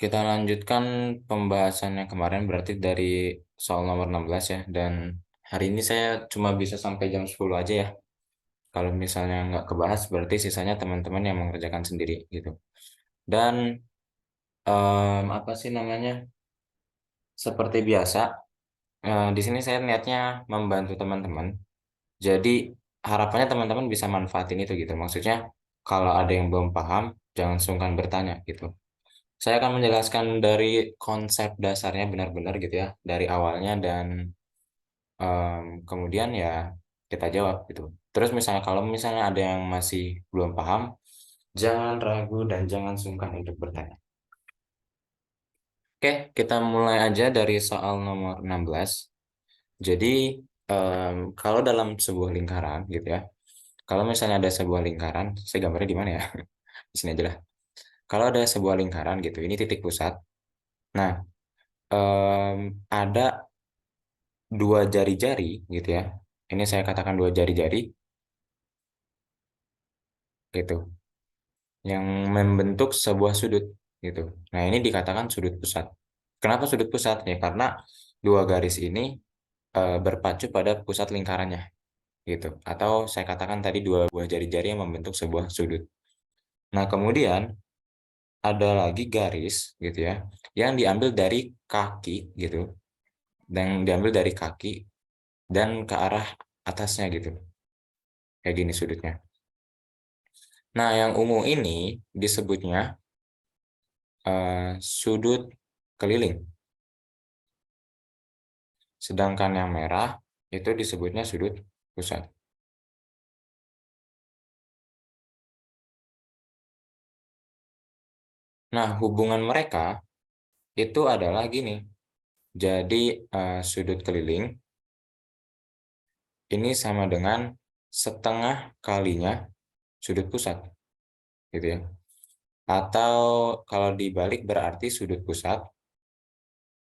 Kita lanjutkan pembahasannya kemarin berarti dari soal nomor 16 ya. Dan hari ini saya cuma bisa sampai jam 10 aja ya. Kalau misalnya nggak kebahas berarti sisanya teman-teman yang mengerjakan sendiri gitu. Dan apa sih namanya? Seperti biasa, di sini saya niatnya membantu teman-teman. Jadi harapannya teman-teman bisa manfaatin itu gitu. Maksudnya kalau ada yang belum paham, jangan sungkan bertanya gitu. Saya akan menjelaskan dari konsep dasarnya benar-benar gitu ya, dari awalnya dan kemudian ya kita jawab gitu. Terus misalnya kalau misalnya ada yang masih belum paham, jangan ragu dan jangan sungkan untuk bertanya. Oke, kita mulai aja dari soal nomor 16. Jadi kalau dalam sebuah lingkaran gitu ya, kalau misalnya ada sebuah lingkaran, saya gambarnya di mana ya? Di sini aja lah. Kalau ada sebuah lingkaran gitu, ini titik pusat. Nah, ada dua jari-jari gitu ya. Ini saya katakan dua jari-jari gitu yang membentuk sebuah sudut gitu. Nah, ini dikatakan sudut pusat. Kenapa sudut pusat? Ya karena dua garis ini berpacu pada pusat lingkarannya gitu. Atau saya katakan tadi dua buah jari-jari yang membentuk sebuah sudut. Nah, kemudian ada lagi garis gitu ya yang diambil dari kaki gitu dan diambil dari kaki dan ke arah atasnya gitu. Kayak gini sudutnya. Nah, yang ungu ini disebutnya sudut keliling. Sedangkan yang merah itu disebutnya sudut pusat. Nah, hubungan mereka itu adalah gini. Jadi, sudut keliling ini sama dengan setengah kalinya sudut pusat, gitu ya. Atau kalau dibalik berarti sudut pusat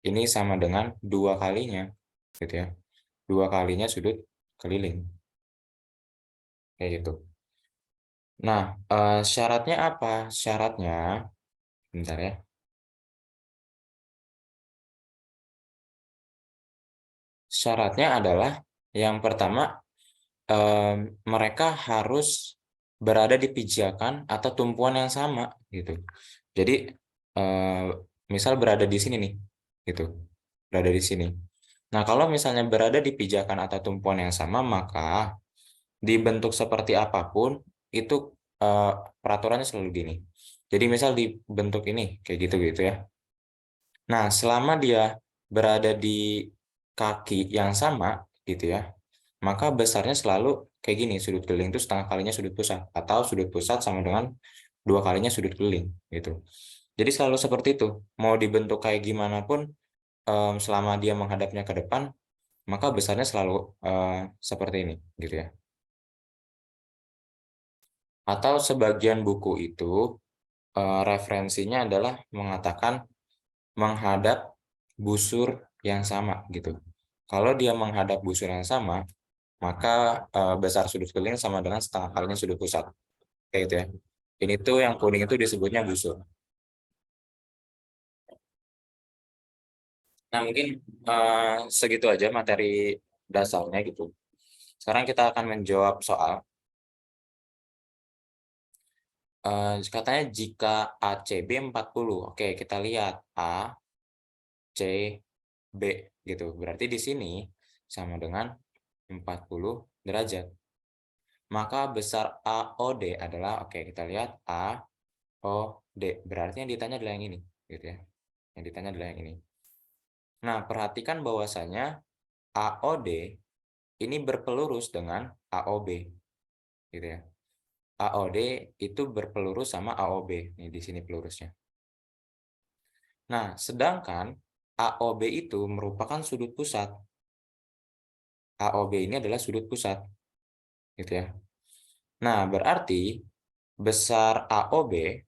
ini sama dengan dua kalinya, gitu ya. Dua kalinya sudut keliling, kayak gitu. Nah, syaratnya apa? Syaratnya, bentar ya. Syaratnya adalah yang pertama, mereka harus berada di pijakan atau tumpuan yang sama gitu. Jadi eh, misal berada di sini nih, gitu, berada di sini. Nah, kalau misalnya berada di pijakan atau tumpuan yang sama, maka dibentuk seperti apapun itu eh, peraturannya selalu gini. Jadi misal dibentuk ini kayak gitu gitu ya. Nah, selama dia berada di kaki yang sama gitu ya, maka besarnya selalu kayak gini, sudut keliling itu setengah kalinya sudut pusat atau sudut pusat sama dengan dua kalinya sudut keliling gitu. Jadi selalu seperti itu. Mau dibentuk kayak gimana pun selama dia menghadapnya ke depan, maka besarnya selalu seperti ini gitu ya. Atau sebagian buku itu referensinya adalah mengatakan menghadap busur yang sama gitu. Kalau dia menghadap busur yang sama, maka besar sudut keliling sama dengan setengah kalinya sudut pusat. Kayak gitu ya. Ini tuh yang kuning itu disebutnya busur. Nah, mungkin segitu aja materi dasarnya gitu. Sekarang kita akan menjawab soal. Katanya jika ACB 40. Oke, kita lihat A, C, B gitu. Berarti di sini sama dengan 40 derajat. Maka besar AOD adalah, oke kita lihat AOD. Berarti yang ditanya adalah yang ini. Gitu ya. Yang ditanya adalah yang ini. Nah, perhatikan bahwasanya AOD ini berpelurus dengan AOB. Gitu ya. AOD itu berpelurus sama AOB. Nih, di sini pelurusnya. Nah, sedangkan AOB itu merupakan sudut pusat. AOB ini adalah sudut pusat. Gitu ya. Nah, berarti besar AOB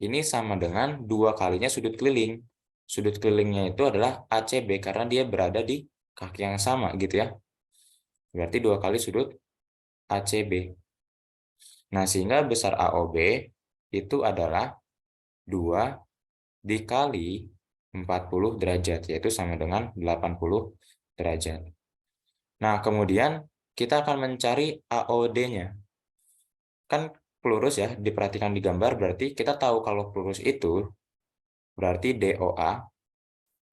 ini sama dengan dua kalinya sudut keliling. Sudut kelilingnya itu adalah ACB karena dia berada di kaki yang sama gitu ya. Berarti dua kali sudut ACB. Nah, sehingga besar AOB itu adalah 2 dikali 40 derajat, yaitu sama dengan 80 derajat. Nah, kemudian kita akan mencari AOD-nya. Kan pelurus ya, diperhatikan di gambar, berarti kita tahu kalau pelurus itu berarti DOA,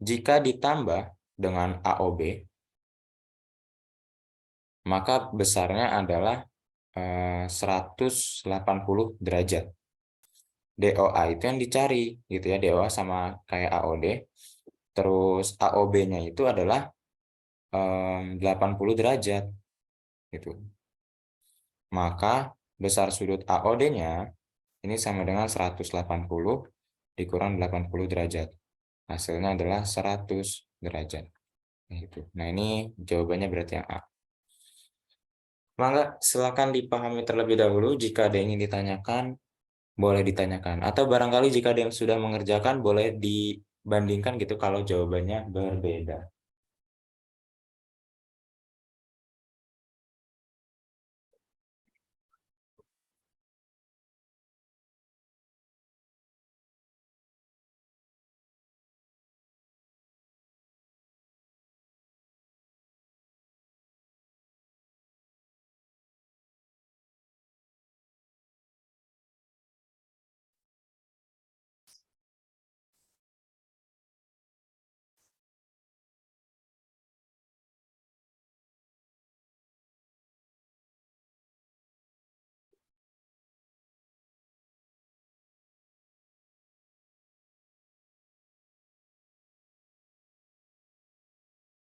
jika ditambah dengan AOB, maka besarnya adalah 180 derajat. DOA itu yang dicari, gitu ya, DOA sama kayak AOD. Terus AOB-nya itu adalah 80 derajat, gitu. Maka besar sudut AOD-nya ini sama dengan 180 dikurang 80 derajat. Hasilnya adalah 100 derajat. Gitu. Nah, ini jawabannya berarti yang A. Maka silakan dipahami terlebih dahulu. Jika ada yang ingin ditanyakan, boleh ditanyakan. Atau barangkali jika ada yang sudah mengerjakan, boleh dibandingkan gitu kalau jawabannya berbeda.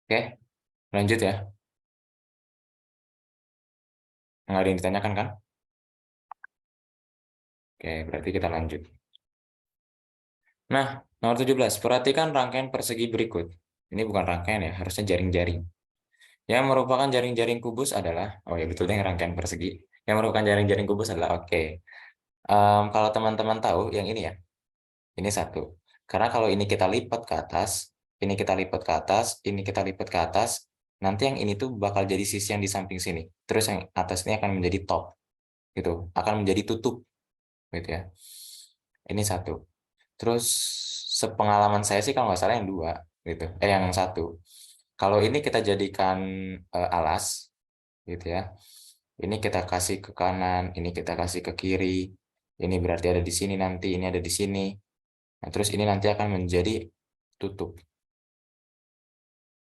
Oke, lanjut ya. Nggak ada yang ditanyakan kan? Oke, berarti kita lanjut. Nah, nomor 17. Perhatikan rangkaian persegi berikut. Ini bukan rangkaian ya, harusnya jaring-jaring. Yang merupakan jaring-jaring kubus adalah, oh ya betul deh rangkaian persegi. Yang merupakan jaring-jaring kubus adalah, oke. Kalau teman-teman tahu, yang ini ya, ini satu. Karena kalau ini kita lipat ke atas, ini kita lipat ke atas, ini kita lipat ke atas, nanti yang ini tuh bakal jadi sisi yang di samping sini. Terus yang atas ini akan menjadi top, gitu. Akan menjadi tutup, gitu ya. Ini satu. Terus sepengalaman saya sih kalau nggak salah yang dua, gitu. Yang satu. Kalau ini kita jadikan alas, gitu ya. Ini kita kasih ke kanan, ini kita kasih ke kiri. Ini berarti ada di sini nanti, ini ada di sini. Nah, terus ini nanti akan menjadi tutup,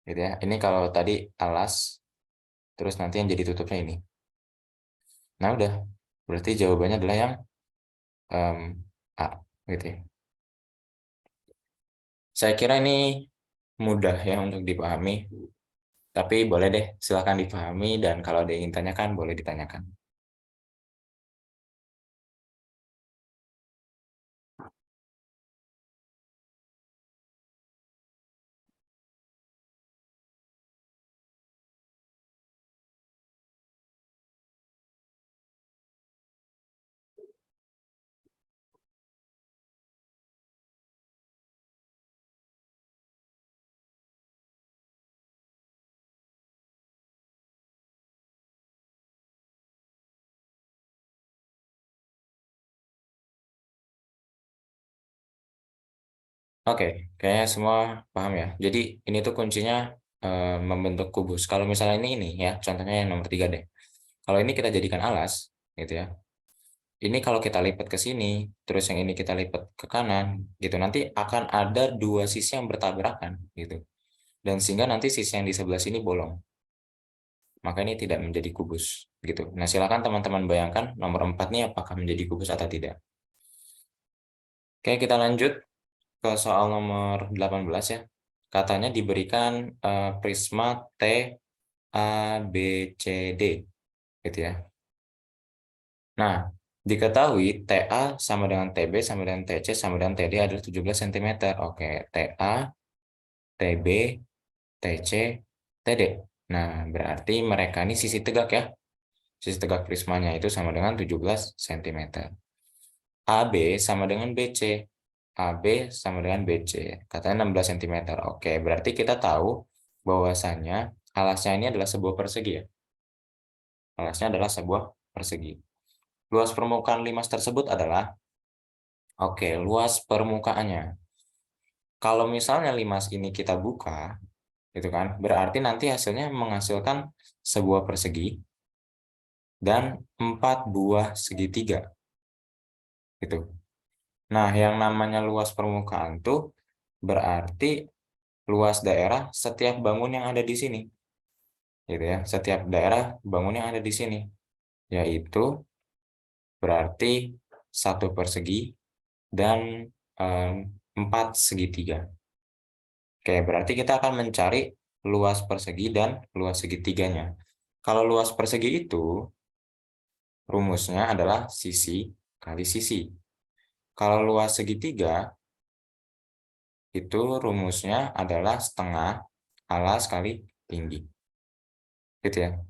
gitu ya. Ini kalau tadi alas, terus nanti yang jadi tutupnya ini. Nah, udah. Berarti jawabannya adalah yang em, A, gitu ya. Saya kira ini mudah ya untuk dipahami. Tapi boleh deh, silakan dipahami dan kalau ada yang ingin tanyakan, boleh ditanyakan. Oke, kayaknya semua paham ya. Jadi ini tuh kuncinya membentuk kubus. Kalau misalnya ini ya, contohnya yang nomor 3 deh. Kalau ini kita jadikan alas, gitu ya. Ini kalau kita lipat ke sini, terus yang ini kita lipat ke kanan, gitu. Nanti akan ada dua sisi yang bertabrakan, gitu. Dan sehingga nanti sisi yang di sebelah sini bolong. Maka ini tidak menjadi kubus, gitu. Nah, silakan teman-teman bayangkan nomor 4 ini apakah menjadi kubus atau tidak. Oke, kita lanjut ke soal nomor 18 ya. Katanya diberikan prisma T A B C D, gitu ya. Nah, diketahui TA sama dengan TB sama dengan TC sama dengan TD adalah 17 cm. Oke, TA, TB, TC, TD. Nah, berarti mereka ini sisi tegak ya. Sisi tegak prismanya itu sama dengan 17 cm. AB sama dengan BC. AB sama dengan BC. Katanya 16 cm. Oke, berarti kita tahu bahwasannya alasnya ini adalah sebuah persegi ya. Alasnya adalah sebuah persegi. Luas permukaan limas tersebut adalah, oke, luas permukaannya. Kalau misalnya 5 ini kita buka, gitu kan, berarti nanti hasilnya menghasilkan sebuah persegi dan 4 buah segitiga, gitu. Nah, yang namanya luas permukaan tuh berarti luas daerah setiap bangun yang ada di sini, gitu ya. Setiap daerah bangun yang ada di sini, yaitu berarti satu persegi dan 4 segitiga. Oke, berarti kita akan mencari luas persegi dan luas segitiganya. Kalau luas persegi itu rumusnya adalah sisi kali sisi. Kalau luas segitiga itu rumusnya adalah setengah alas kali tinggi. Gitu ya.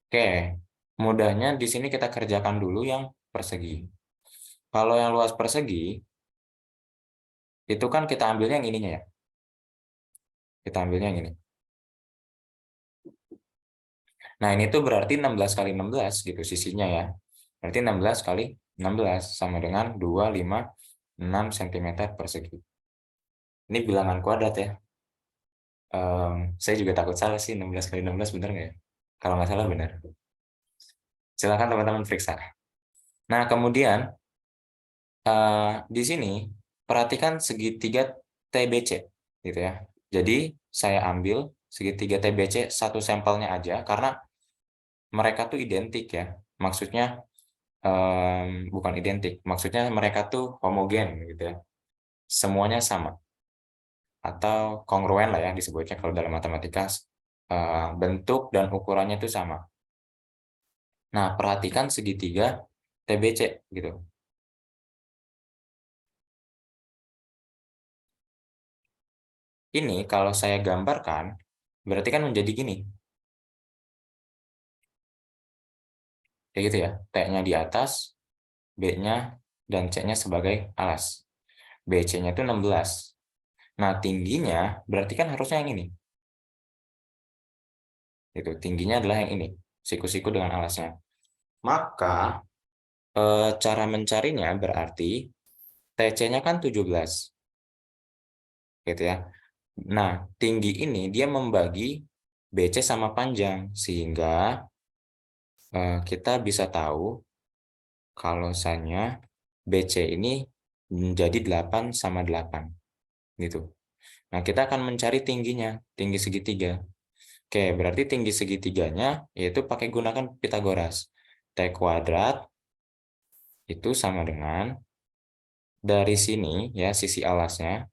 Oke, mudahnya di sini kita kerjakan dulu yang persegi. Kalau yang luas persegi, itu kan kita ambilnya yang ininya ya. Kita ambilnya yang ini. Nah, ini tuh berarti 16 kali 16 gitu sisinya ya. Berarti 16 kali 16 sama dengan 256 cm persegi. Ini bilangan kuadrat ya. Saya juga takut salah sih, 16 kali 16 benar nggak ya? Kalau nggak salah benar. Silakan teman-teman periksa. Nah, kemudian di sini perhatikan segitiga TBC gitu ya. Jadi saya ambil segitiga TBC satu sampelnya aja karena mereka tuh identik ya. Maksudnya bukan identik, maksudnya mereka tuh homogen gitu ya. Semuanya sama atau kongruen lah ya disebutnya kalau dalam matematika, bentuk dan ukurannya itu sama. Nah, perhatikan segitiga TBC gitu. Ini kalau saya gambarkan berarti kan menjadi gini. Kayak gitu ya. T-nya di atas, B-nya dan C-nya sebagai alas. BC-nya itu 16. Nah, tingginya berarti kan harusnya yang ini. Itu tingginya adalah yang ini, siku-siku dengan alasnya. Maka cara mencarinya berarti TC-nya kan 17, gitu ya. Nah, tinggi ini dia membagi BC sama panjang sehingga kita bisa tahu kalau misalnya BC ini menjadi 8 sama 8 gitu. Nah, kita akan mencari tingginya, tinggi segitiga. Oke, berarti tinggi segitiganya yaitu pakai gunakan Pitagoras. T kuadrat itu sama dengan dari sini ya sisi alasnya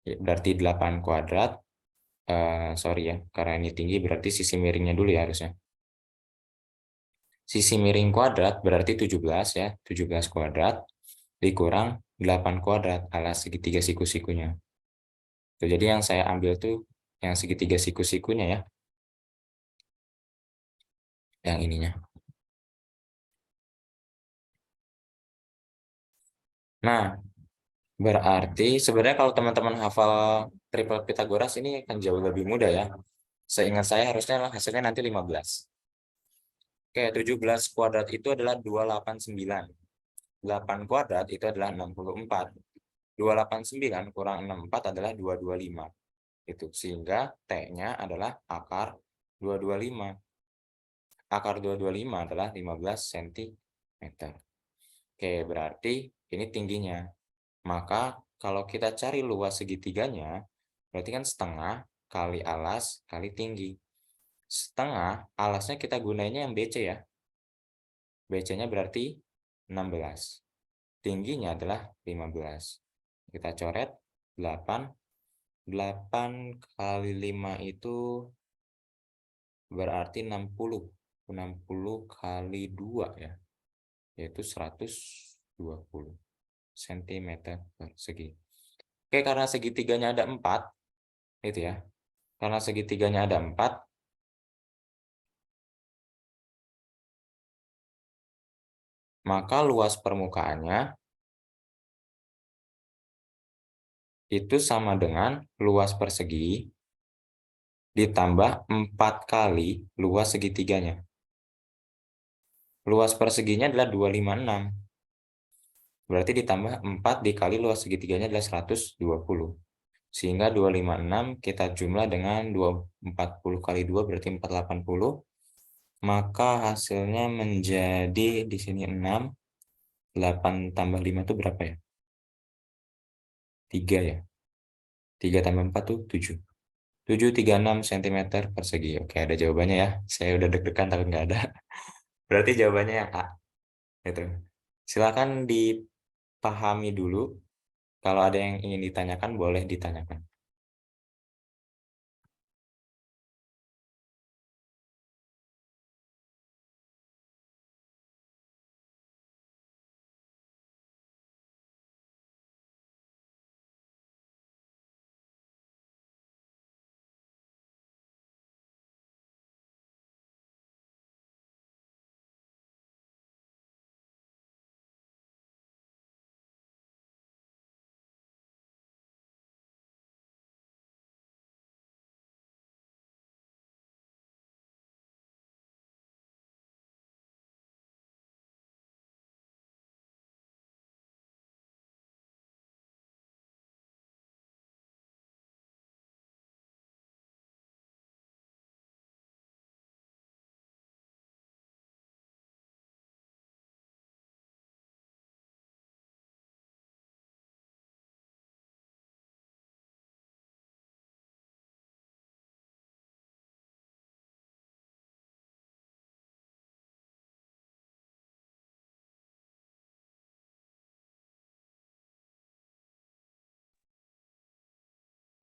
ya, berarti 8 kuadrat. Sorry ya, karena ini tinggi berarti sisi miringnya dulu ya harusnya. Sisi miring kuadrat berarti 17 ya, 17 kuadrat dikurang 8 kuadrat alas segitiga siku-sikunya. Tuh, jadi yang saya ambil tuh yang segitiga siku-sikunya ya, yang ininya. Nah, berarti sebenarnya kalau teman-teman hafal triple Pitagoras ini akan jauh lebih mudah ya. Seingat saya harusnya hasilnya nanti 15. Oke, 17 kuadrat itu adalah 289. 8 kuadrat itu adalah 64. 289 kurang 64 adalah 225. Itu sehingga T-nya adalah akar 225. Akar 225 adalah 15 cm. Oke, berarti ini tingginya. Maka kalau kita cari luas segitiganya, berarti kan setengah kali alas kali tinggi. Setengah, alasnya kita gunainya yang BC ya. BC-nya berarti 16. Tingginya adalah 15. Kita coret 8. 8 kali 5 itu berarti 60. 60 kali 2 ya, yaitu 120 cm persegi. Oke, karena segitiganya ada 4, itu ya. Karena segitiganya ada 4, maka luas permukaannya itu sama dengan luas persegi ditambah 4 kali luas segitiganya. Luas perseginya adalah 256. Berarti ditambah 4 dikali luas segitiganya adalah 120. Sehingga 256 kita jumlah dengan 240 kali 2 berarti 480. Maka hasilnya menjadi di sini 6. 8 tambah 5 itu berapa ya? 3 ya. 3 tambah 4 tuh 7. 736 cm persegi. Oke, ada jawabannya ya. Saya udah deg-degan tapi nggak ada. Berarti jawabannya yang A. Itu. Silakan dipahami dulu. Kalau ada yang ingin ditanyakan, boleh ditanyakan.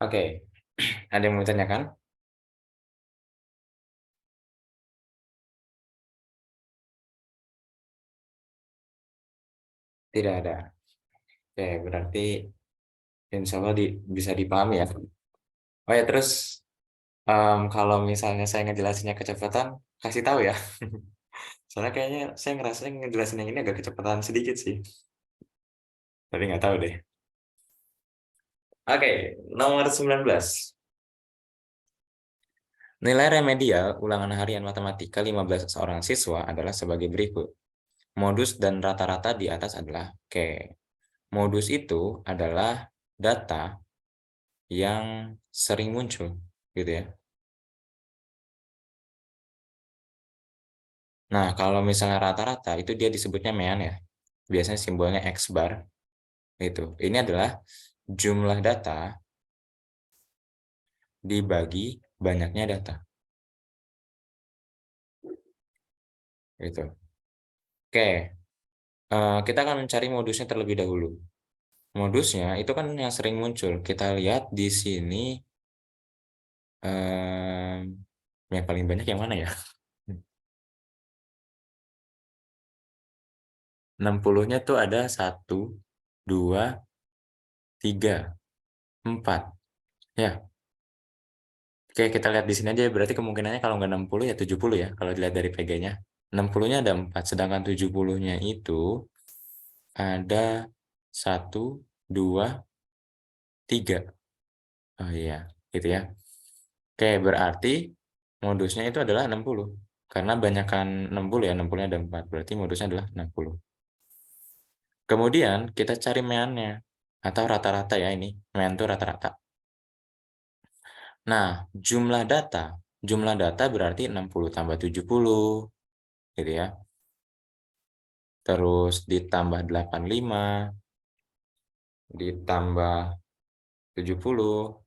Oke, ada yang mau ditanyakan? Tidak ada. Oke, berarti insya Allah bisa dipahami ya. Oh ya, terus kalau misalnya saya ngejelasinnya kecepatan, kasih tahu ya. Soalnya kayaknya saya ngerasa ngejelasin yang ini agak kecepatan sedikit sih. Tapi nggak tahu deh. Oke, nomor 19. Nilai remedial ulangan harian matematika 15 seorang siswa adalah sebagai berikut. Modus dan rata-rata di atas adalah, oke. Modus itu adalah data yang sering muncul, gitu ya. Nah, kalau misalnya rata-rata itu dia disebutnya mean ya. Biasanya simbolnya X bar itu. Ini adalah jumlah data dibagi banyaknya data. Gitu. Oke, kita akan mencari modusnya terlebih dahulu. Modusnya itu kan yang sering muncul. Kita lihat di sini yang paling banyak yang mana ya? 60-nya tuh ada 1, 2, 3, 4. Ya, oke kita lihat di sini aja. Berarti kemungkinannya kalau nggak 60 ya 70 ya. Kalau dilihat dari PG-nya. 60-nya ada 4, sedangkan 70-nya itu ada 1, 2, 3. Oh iya, gitu ya. Oke, berarti modusnya itu adalah 60. Karena banyakkan 60 ya, 60-nya ada 4. Berarti modusnya adalah 60. Kemudian kita cari meannya. Atau rata-rata ya ini. Mean itu rata-rata. Nah, jumlah data berarti 60 tambah 70, gitu ya. Terus ditambah 85, ditambah 70,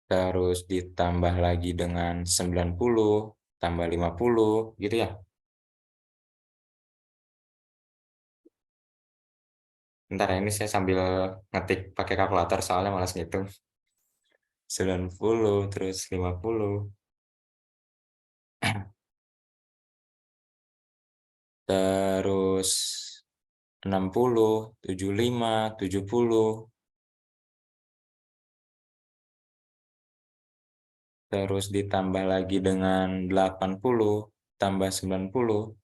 terus ditambah lagi dengan 90, tambah 50, gitu ya. Ntar ini saya sambil ngetik pakai kalkulator soalnya malas ngitung. 90, terus 50, terus 60, 75, 70, terus ditambah lagi dengan 80, tambah 90,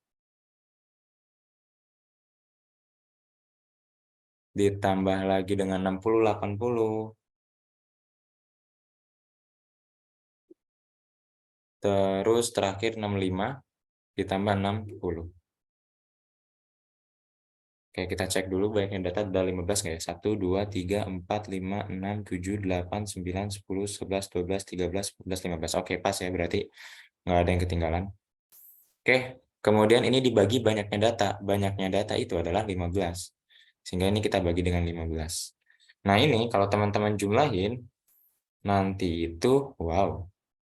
ditambah lagi dengan 60, 80, terus terakhir 65, ditambah 60. Oke, kita cek dulu banyaknya data ada 15 nggak ya? 1, 2, 3, 4, 5, 6, 7, 8, 9, 10, 11, 12, 13, 14, 15. Oke, pas ya, berarti nggak ada yang ketinggalan. Oke, kemudian ini dibagi banyaknya data. Banyaknya data itu adalah 15. Sehingga ini kita bagi dengan 15. Nah ini kalau teman-teman jumlahin, nanti itu, wow,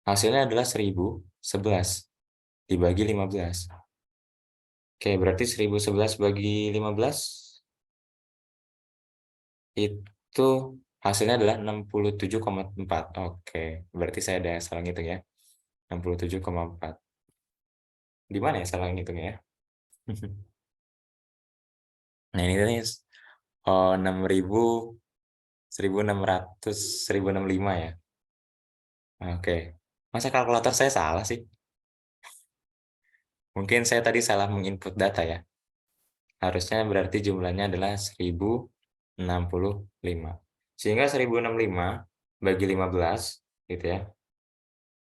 hasilnya adalah 1011 dibagi 15. Oke, berarti 1011 bagi 15 itu hasilnya adalah 67,4. Oke, berarti saya ada yang salah ngitung ya. 67,4. Di mana ya salah ngitungnya ya? Nah, ini nih 6.000, 1.600, 1.065 ya. Oke. Masa kalkulator saya salah sih? Mungkin saya tadi salah menginput data ya. Harusnya berarti jumlahnya adalah 1.065. Sehingga 1.065 bagi 15 gitu ya.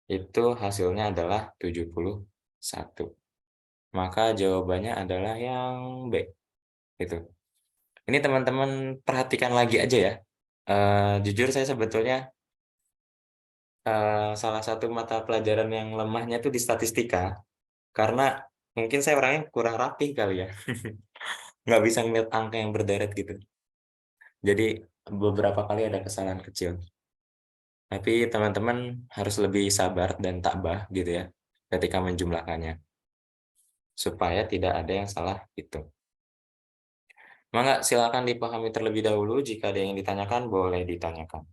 Itu hasilnya adalah 71. Maka jawabannya adalah yang B. Gitu. Ini teman-teman perhatikan lagi aja ya. Jujur saya sebetulnya salah satu mata pelajaran yang lemahnya tuh di statistika. Karena mungkin saya orangnya kurang rapih kali ya. Nggak bisa ngeliat angka yang berderet gitu. Jadi beberapa kali ada kesalahan kecil. Tapi teman-teman harus lebih sabar dan tabah gitu ya ketika menjumlahkannya. Supaya tidak ada yang salah itu. Mangga silakan dipahami terlebih dahulu. Jika ada yang ditanyakan, boleh ditanyakan.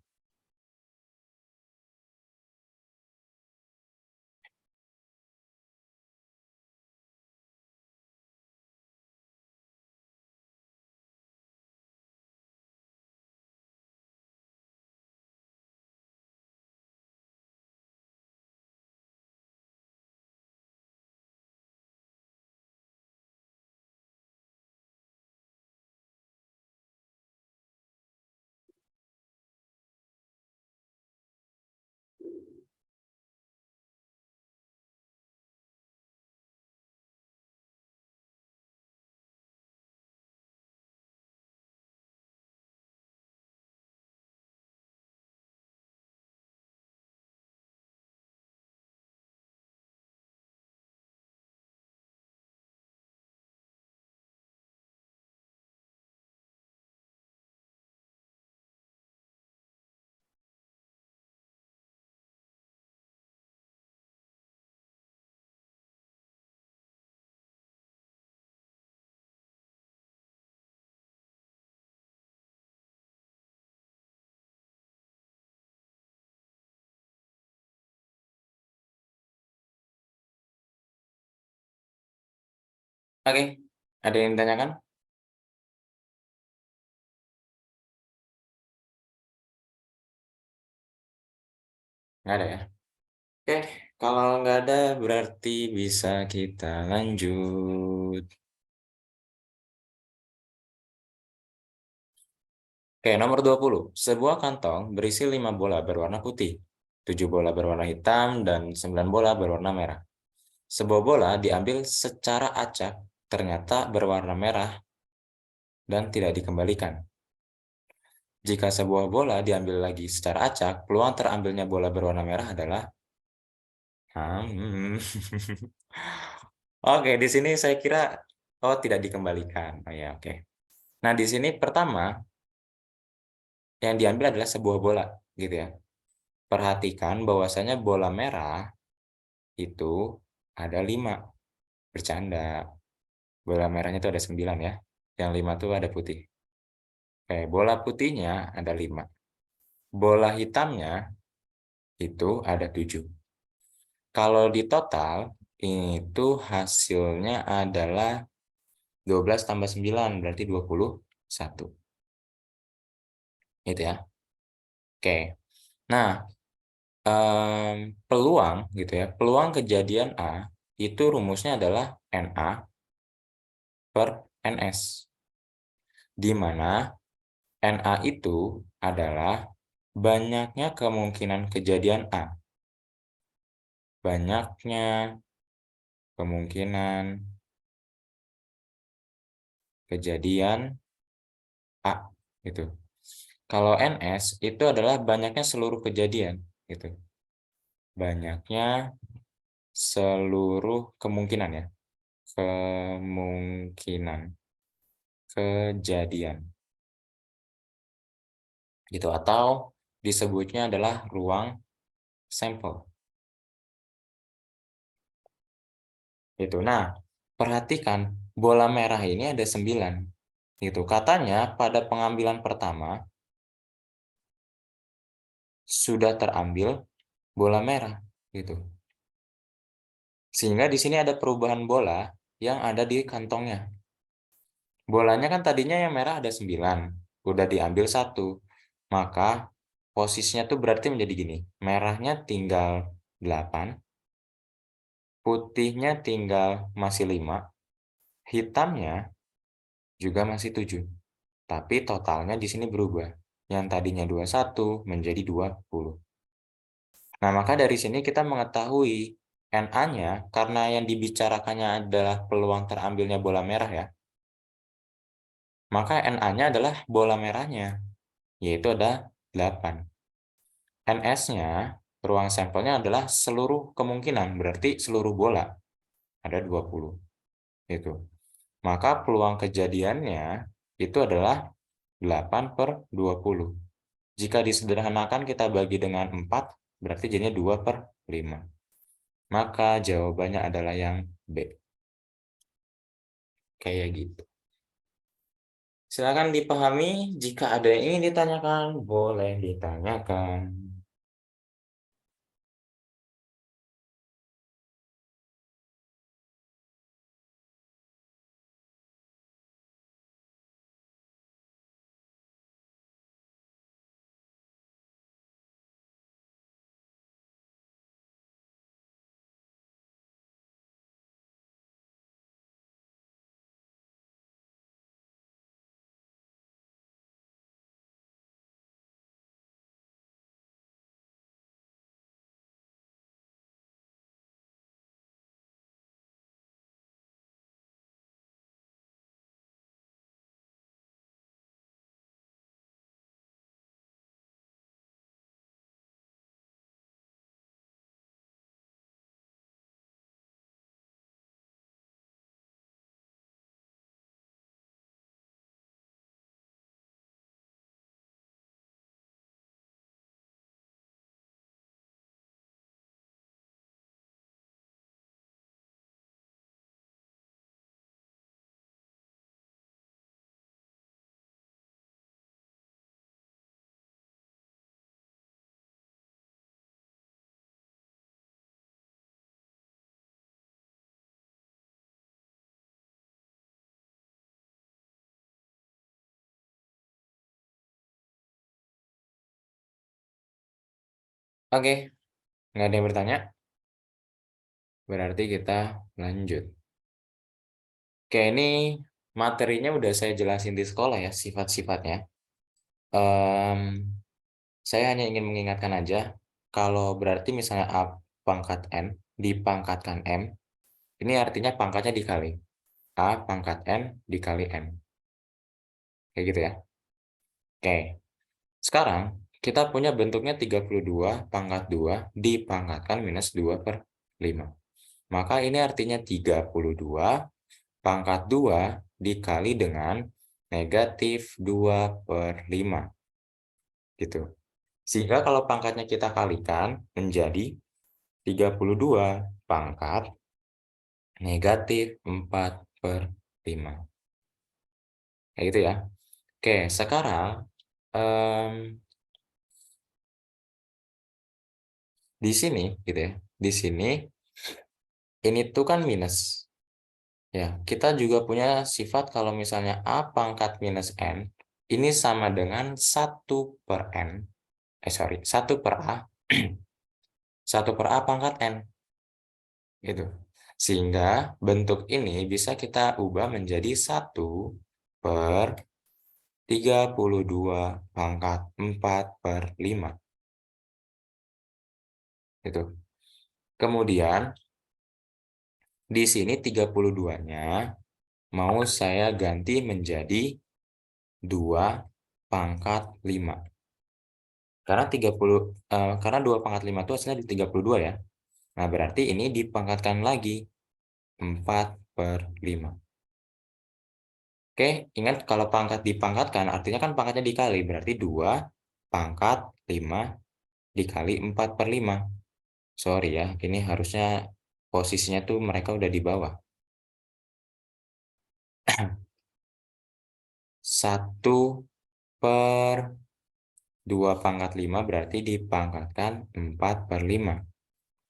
Oke, ada yang ditanyakan? Nggak ada ya? Oke, kalau nggak ada berarti bisa kita lanjut. Oke, nomor 20. Sebuah kantong berisi 5 bola berwarna putih, 7 bola berwarna hitam, dan 9 bola berwarna merah. Sebuah bola diambil secara acak, ternyata berwarna merah dan tidak dikembalikan. Jika sebuah bola diambil lagi secara acak, peluang terambilnya bola berwarna merah adalah Hmm. Oke, di sini saya kira oh tidak dikembalikan. Oh ya, oke. Nah, di sini pertama yang diambil adalah sebuah bola, gitu ya. Perhatikan bahwasanya bola merah itu ada 5. Bercanda. Bola merahnya itu ada 9 ya. Yang 5 tuh ada putih. Oke, bola putihnya ada 5. Bola hitamnya itu ada 7. Kalau di total, itu hasilnya adalah 12 tambah 9 berarti 21. Gitu ya. Oke. Nah, peluang gitu ya. Peluang kejadian A itu rumusnya adalah NA per NS. Di mana NA itu adalah banyaknya kemungkinan kejadian A. Banyaknya kemungkinan kejadian A, gitu. Kalau NS itu adalah banyaknya seluruh kejadian, gitu. Banyaknya seluruh kemungkinan ya. Kemungkinan kejadian. Gitu, atau disebutnya adalah ruang sampel. Gitu. Nah, perhatikan bola merah ini ada 9. Gitu. Katanya pada pengambilan pertama sudah terambil bola merah, gitu. Sehingga di sini ada perubahan bola yang ada di kantongnya. Bolanya kan tadinya yang merah ada 9, udah diambil 1. Maka posisinya tuh berarti menjadi gini. Merahnya tinggal 8, putihnya tinggal masih 5, hitamnya juga masih 7. Tapi totalnya di sini berubah. Yang tadinya 21 menjadi 20. Nah, maka dari sini kita mengetahui NA-nya, karena yang dibicarakannya adalah peluang terambilnya bola merah ya, maka NA-nya adalah bola merahnya, yaitu ada 8. NS-nya, ruang sampelnya adalah seluruh kemungkinan, berarti seluruh bola, ada 20. Itu. Maka peluang kejadiannya itu adalah 8/20. Jika disederhanakan kita bagi dengan 4, berarti jadinya 2/5. Maka jawabannya adalah yang B. Kayak gitu. Silakan dipahami, jika ada yang ingin ditanyakan, boleh ditanyakan. Oke, nggak ada yang bertanya? Berarti kita lanjut. Oke, ini materinya udah saya jelasin di sekolah ya, sifat-sifatnya. Em, saya hanya ingin mengingatkan aja, kalau berarti misalnya A pangkat N dipangkatkan M, ini artinya pangkatnya dikali. A pangkat N dikali M. Kayak gitu ya. Oke, sekarang kita punya bentuknya 32 pangkat 2 dipangkatkan minus 2/5. Maka ini artinya 32 pangkat 2 dikali dengan negatif 2/5. Gitu. Sehingga kalau pangkatnya kita kalikan menjadi 32 pangkat negatif 4/5. Kayak gitu ya. Oke, sekarang em, di sini gitu ya. Di sini ini tuh kan minus. Ya, kita juga punya sifat kalau misalnya A pangkat minus N ini sama dengan 1/N. Sorry, 1/A. 1/A pangkat N. Gitu. Sehingga bentuk ini bisa kita ubah menjadi 1/32 pangkat 4/5. Gitu. Kemudian di sini 32-nya mau saya ganti menjadi 2 pangkat 5. Karena 30, karena 2 pangkat 5 itu hasilnya di 32 ya. Nah, berarti ini dipangkatkan lagi 4/5. Oke, ingat kalau pangkat dipangkatkan artinya kan pangkatnya dikali, berarti 2 pangkat 5 dikali 4/5. Sorry ya, ini harusnya posisinya tuh mereka udah di bawah. 1/2 berarti dipangkatkan 4/5.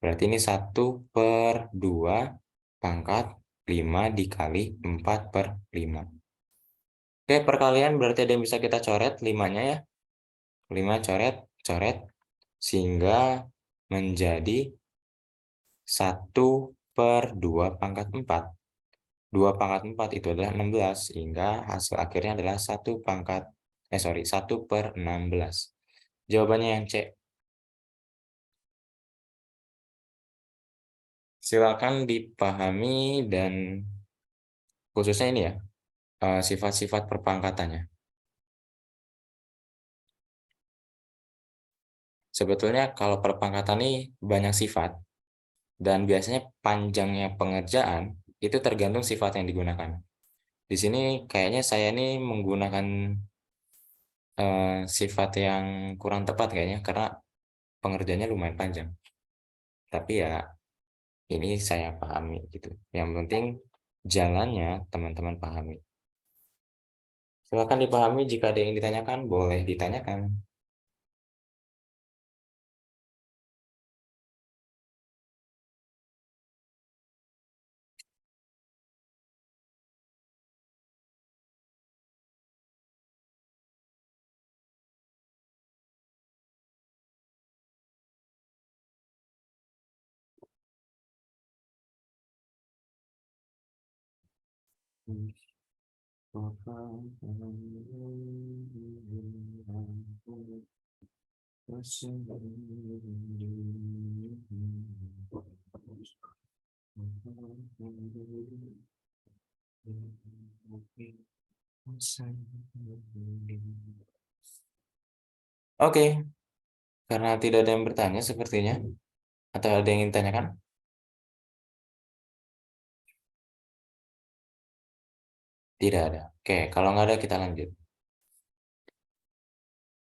Berarti ini 1/2 pangkat 5 dikali 4/5. Oke, perkalian berarti ada yang bisa kita coret 5-nya ya. 5 coret, coret. Sehingga menjadi 1/2 pangkat 4. 2 pangkat 4 itu adalah 16. Sehingga hasil akhirnya adalah 1/16. Jawabannya yang C. Silakan dipahami dan khususnya ini ya, sifat-sifat perpangkatannya. Sebetulnya kalau perpangkatan ini banyak sifat, dan biasanya panjangnya pengerjaan itu tergantung sifat yang digunakan. Di sini kayaknya saya ini menggunakan sifat yang kurang tepat kayaknya, karena pengerjaannya lumayan panjang. Tapi ya ini saya pahami gitu. Yang penting jalannya teman-teman pahami. Silakan dipahami, jika ada yang ditanyakan, boleh ditanyakan. Oke, karena tidak ada yang bertanya sepertinya, atau ada yang ingin ditanyakan? Tidak ada. Oke, kalau nggak ada kita lanjut.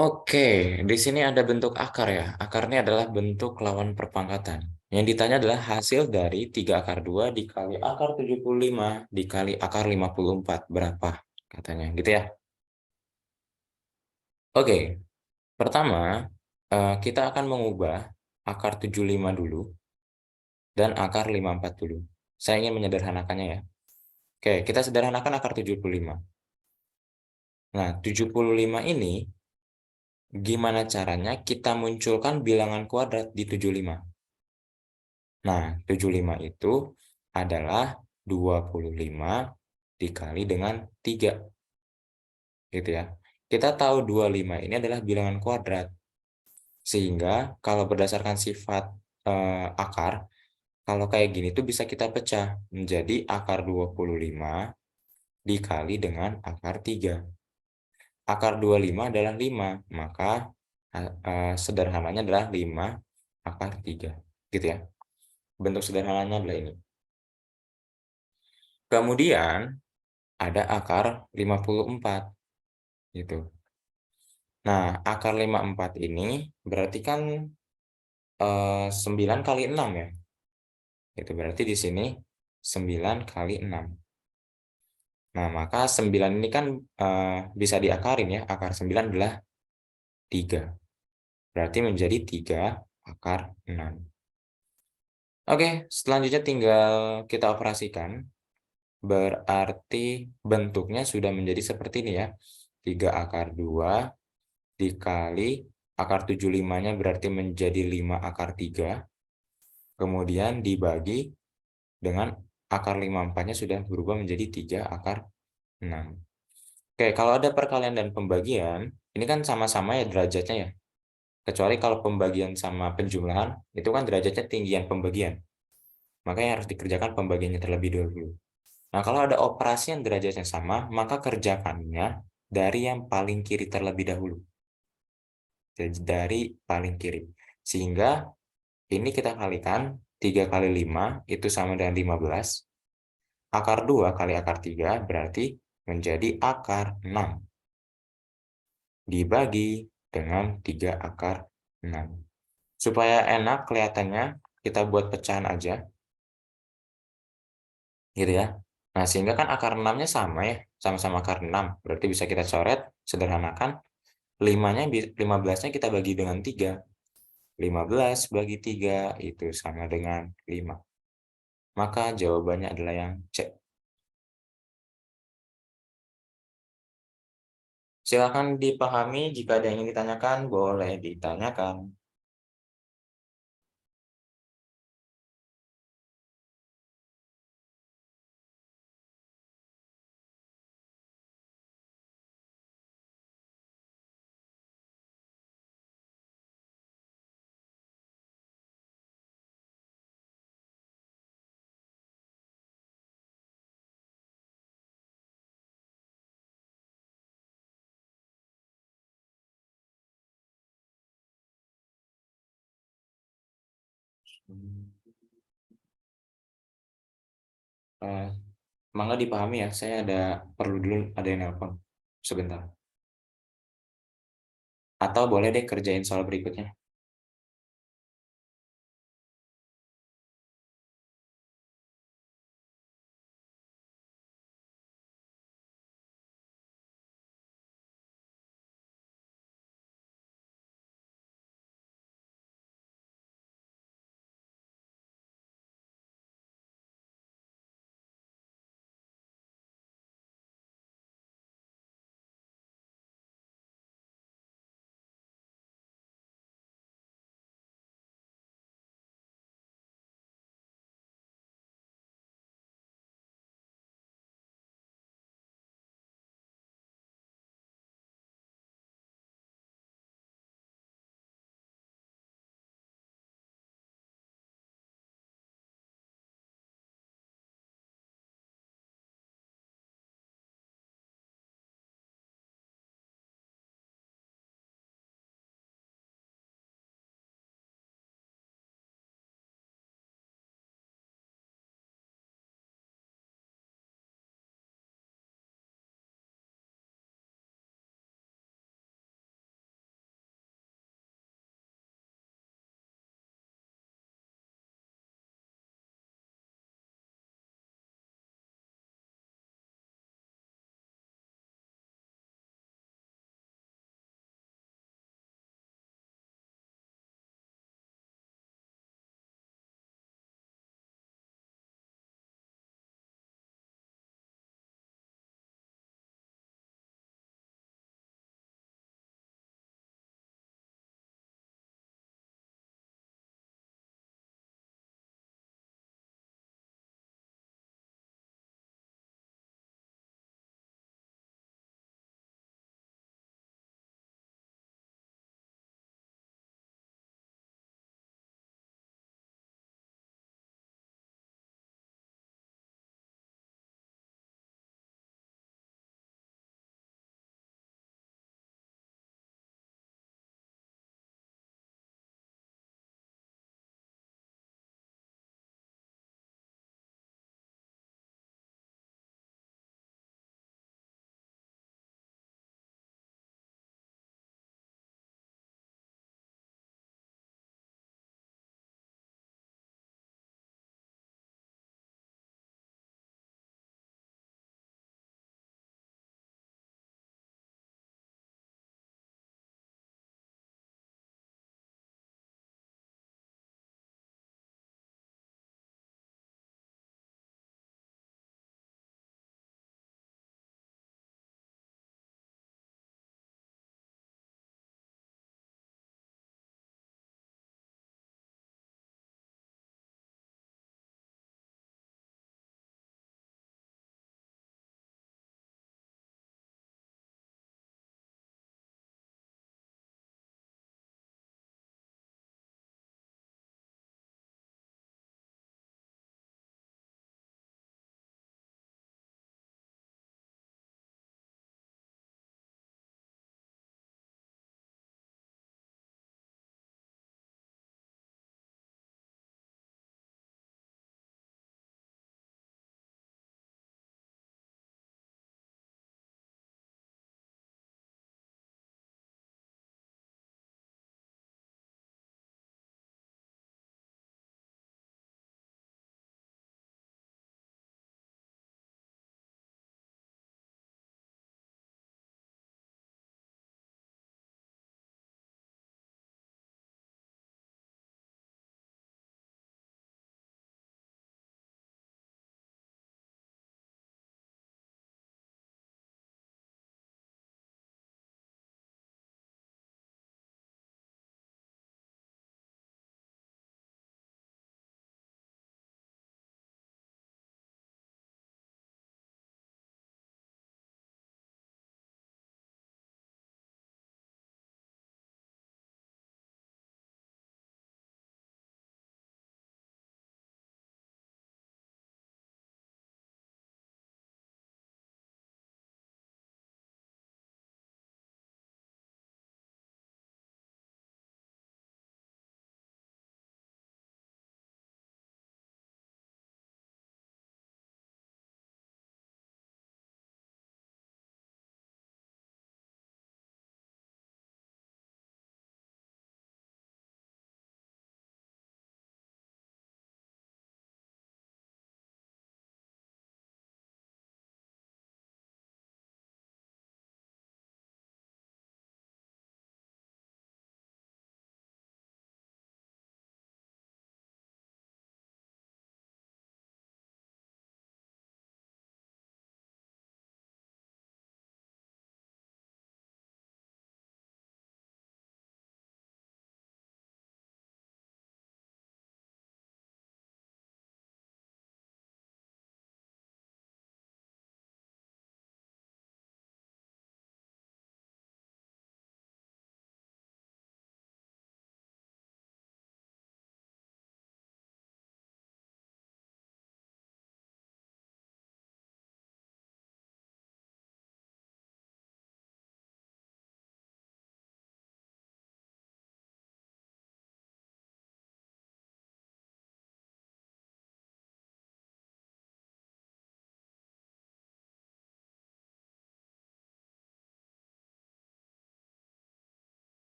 Oke, di sini ada bentuk akar ya. Akar ini adalah bentuk lawan perpangkatan. Yang ditanya adalah hasil dari 3 akar 2 dikali akar 75 dikali akar 54. Berapa? Katanya, gitu ya. Oke, pertama kita akan mengubah akar 75 dulu dan akar 54 dulu. Saya ingin menyederhanakannya ya. Oke, kita sederhanakan akar 75. Nah, 75 ini gimana caranya kita munculkan bilangan kuadrat di 75? Nah, 75 itu adalah 25 dikali dengan 3. Gitu ya. Kita tahu 25 ini adalah bilangan kuadrat. Sehingga kalau berdasarkan sifat akar, kalau kayak gini tuh bisa kita pecah menjadi akar 25 dikali dengan akar 3. Akar 25 adalah 5, maka sederhananya adalah 5 akar 3. Gitu ya. Bentuk sederhananya adalah ini. Kemudian ada akar 54 gitu. Nah, akar 54 ini berarti kan 9 kali 6 ya. Itu berarti di sini 9 kali 6. Nah, maka 9 ini kan bisa diakarin ya. Akar 9 adalah 3. Berarti menjadi 3 akar 6. Oke, selanjutnya tinggal kita operasikan. Berarti bentuknya sudah menjadi seperti ini ya. 3 akar 2 dikali akar 75-nya berarti menjadi 5 akar 3. Kemudian dibagi dengan akar 54-nya sudah berubah menjadi 3 akar 6. Oke, kalau ada perkalian dan pembagian, ini kan sama-sama ya derajatnya ya. Kecuali kalau pembagian sama penjumlahan, itu kan derajatnya tinggian pembagian. Makanya harus dikerjakan pembagiannya terlebih dahulu. Nah, kalau ada operasi yang derajatnya sama, maka kerjakannya dari yang paling kiri terlebih dahulu. Jadi dari paling kiri. Sehingga ini kita kalikan 3 kali 5 itu sama dengan 15. Akar 2 kali akar 3 berarti menjadi akar 6. Dibagi dengan 3 akar 6. Supaya enak kelihatannya, kita buat pecahan aja. Gitu ya. Nah, sehingga kan akar 6-nya sama ya, sama-sama akar 6. Berarti bisa kita coret, sederhanakan. 15-nya kita bagi dengan 3. 15 bagi 3 itu sama dengan 5. Maka jawabannya adalah yang C. Silakan dipahami, jika ada yang ingin ditanyakan, boleh ditanyakan. Eh, Mangga dipahami ya, saya perlu dulu ada yang nelpon sebentar. Atau boleh deh kerjain soal berikutnya.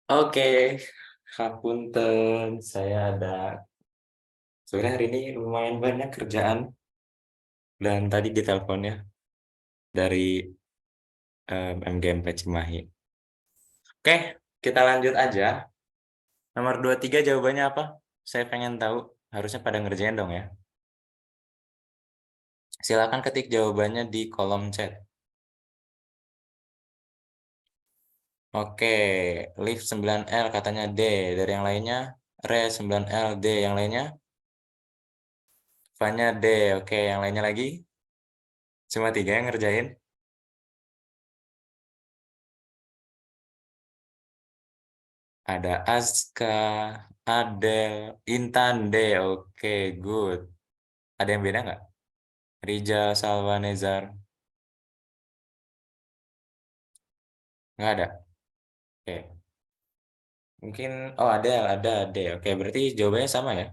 Oke, hapunten, saya ada sebenarnya hari ini lumayan banyak kerjaan dan tadi diteleponnya dari MGMP Cimahi. Oke, kita lanjut aja. Nomor 23 jawabannya apa? Saya pengen tahu. Harusnya pada ngerjain dong ya. Silakan ketik jawabannya di kolom chat. Oke, lift 9L katanya D. Dari yang lainnya, Re 9L D. Yang lainnya, Fanya D. Oke, yang lainnya lagi? Cuma 3 yang ngerjain. Ada Aska, Adel, Intan D. Oke, good. Ada yang beda nggak? Rija, Salva, Nezar. Nggak ada. Oke. Mungkin, oh ada D. Oke, berarti jawabannya sama ya.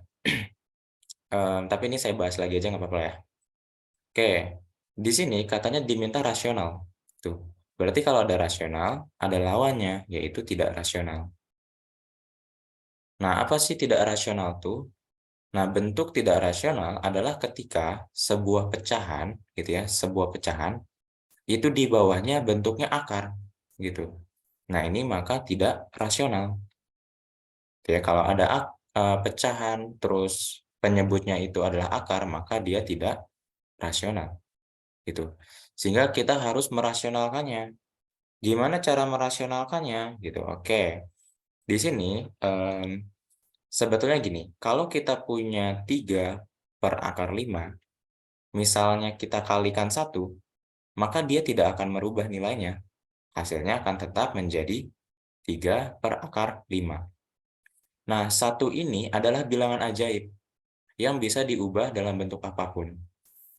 Tapi ini saya bahas lagi aja nggak apa-apa ya. Oke, di sini katanya diminta rasional. Tuh. Berarti kalau ada rasional, ada lawannya, yaitu tidak rasional. Nah, apa sih tidak rasional tuh? Nah, bentuk tidak rasional adalah ketika sebuah pecahan, gitu ya, sebuah pecahan, itu di bawahnya bentuknya akar, gitu. Nah, ini maka tidak rasional. Ya, kalau ada pecahan, terus penyebutnya itu adalah akar, maka dia tidak rasional, gitu. Sehingga kita harus merasionalkannya. Gimana cara merasionalkannya, gitu? Oke, di sini em, sebetulnya gini, kalau kita punya 3 per akar 5, misalnya kita kalikan 1, maka dia tidak akan merubah nilainya. Hasilnya akan tetap menjadi 3 per akar 5. Nah, 1 ini adalah bilangan ajaib yang bisa diubah dalam bentuk apapun.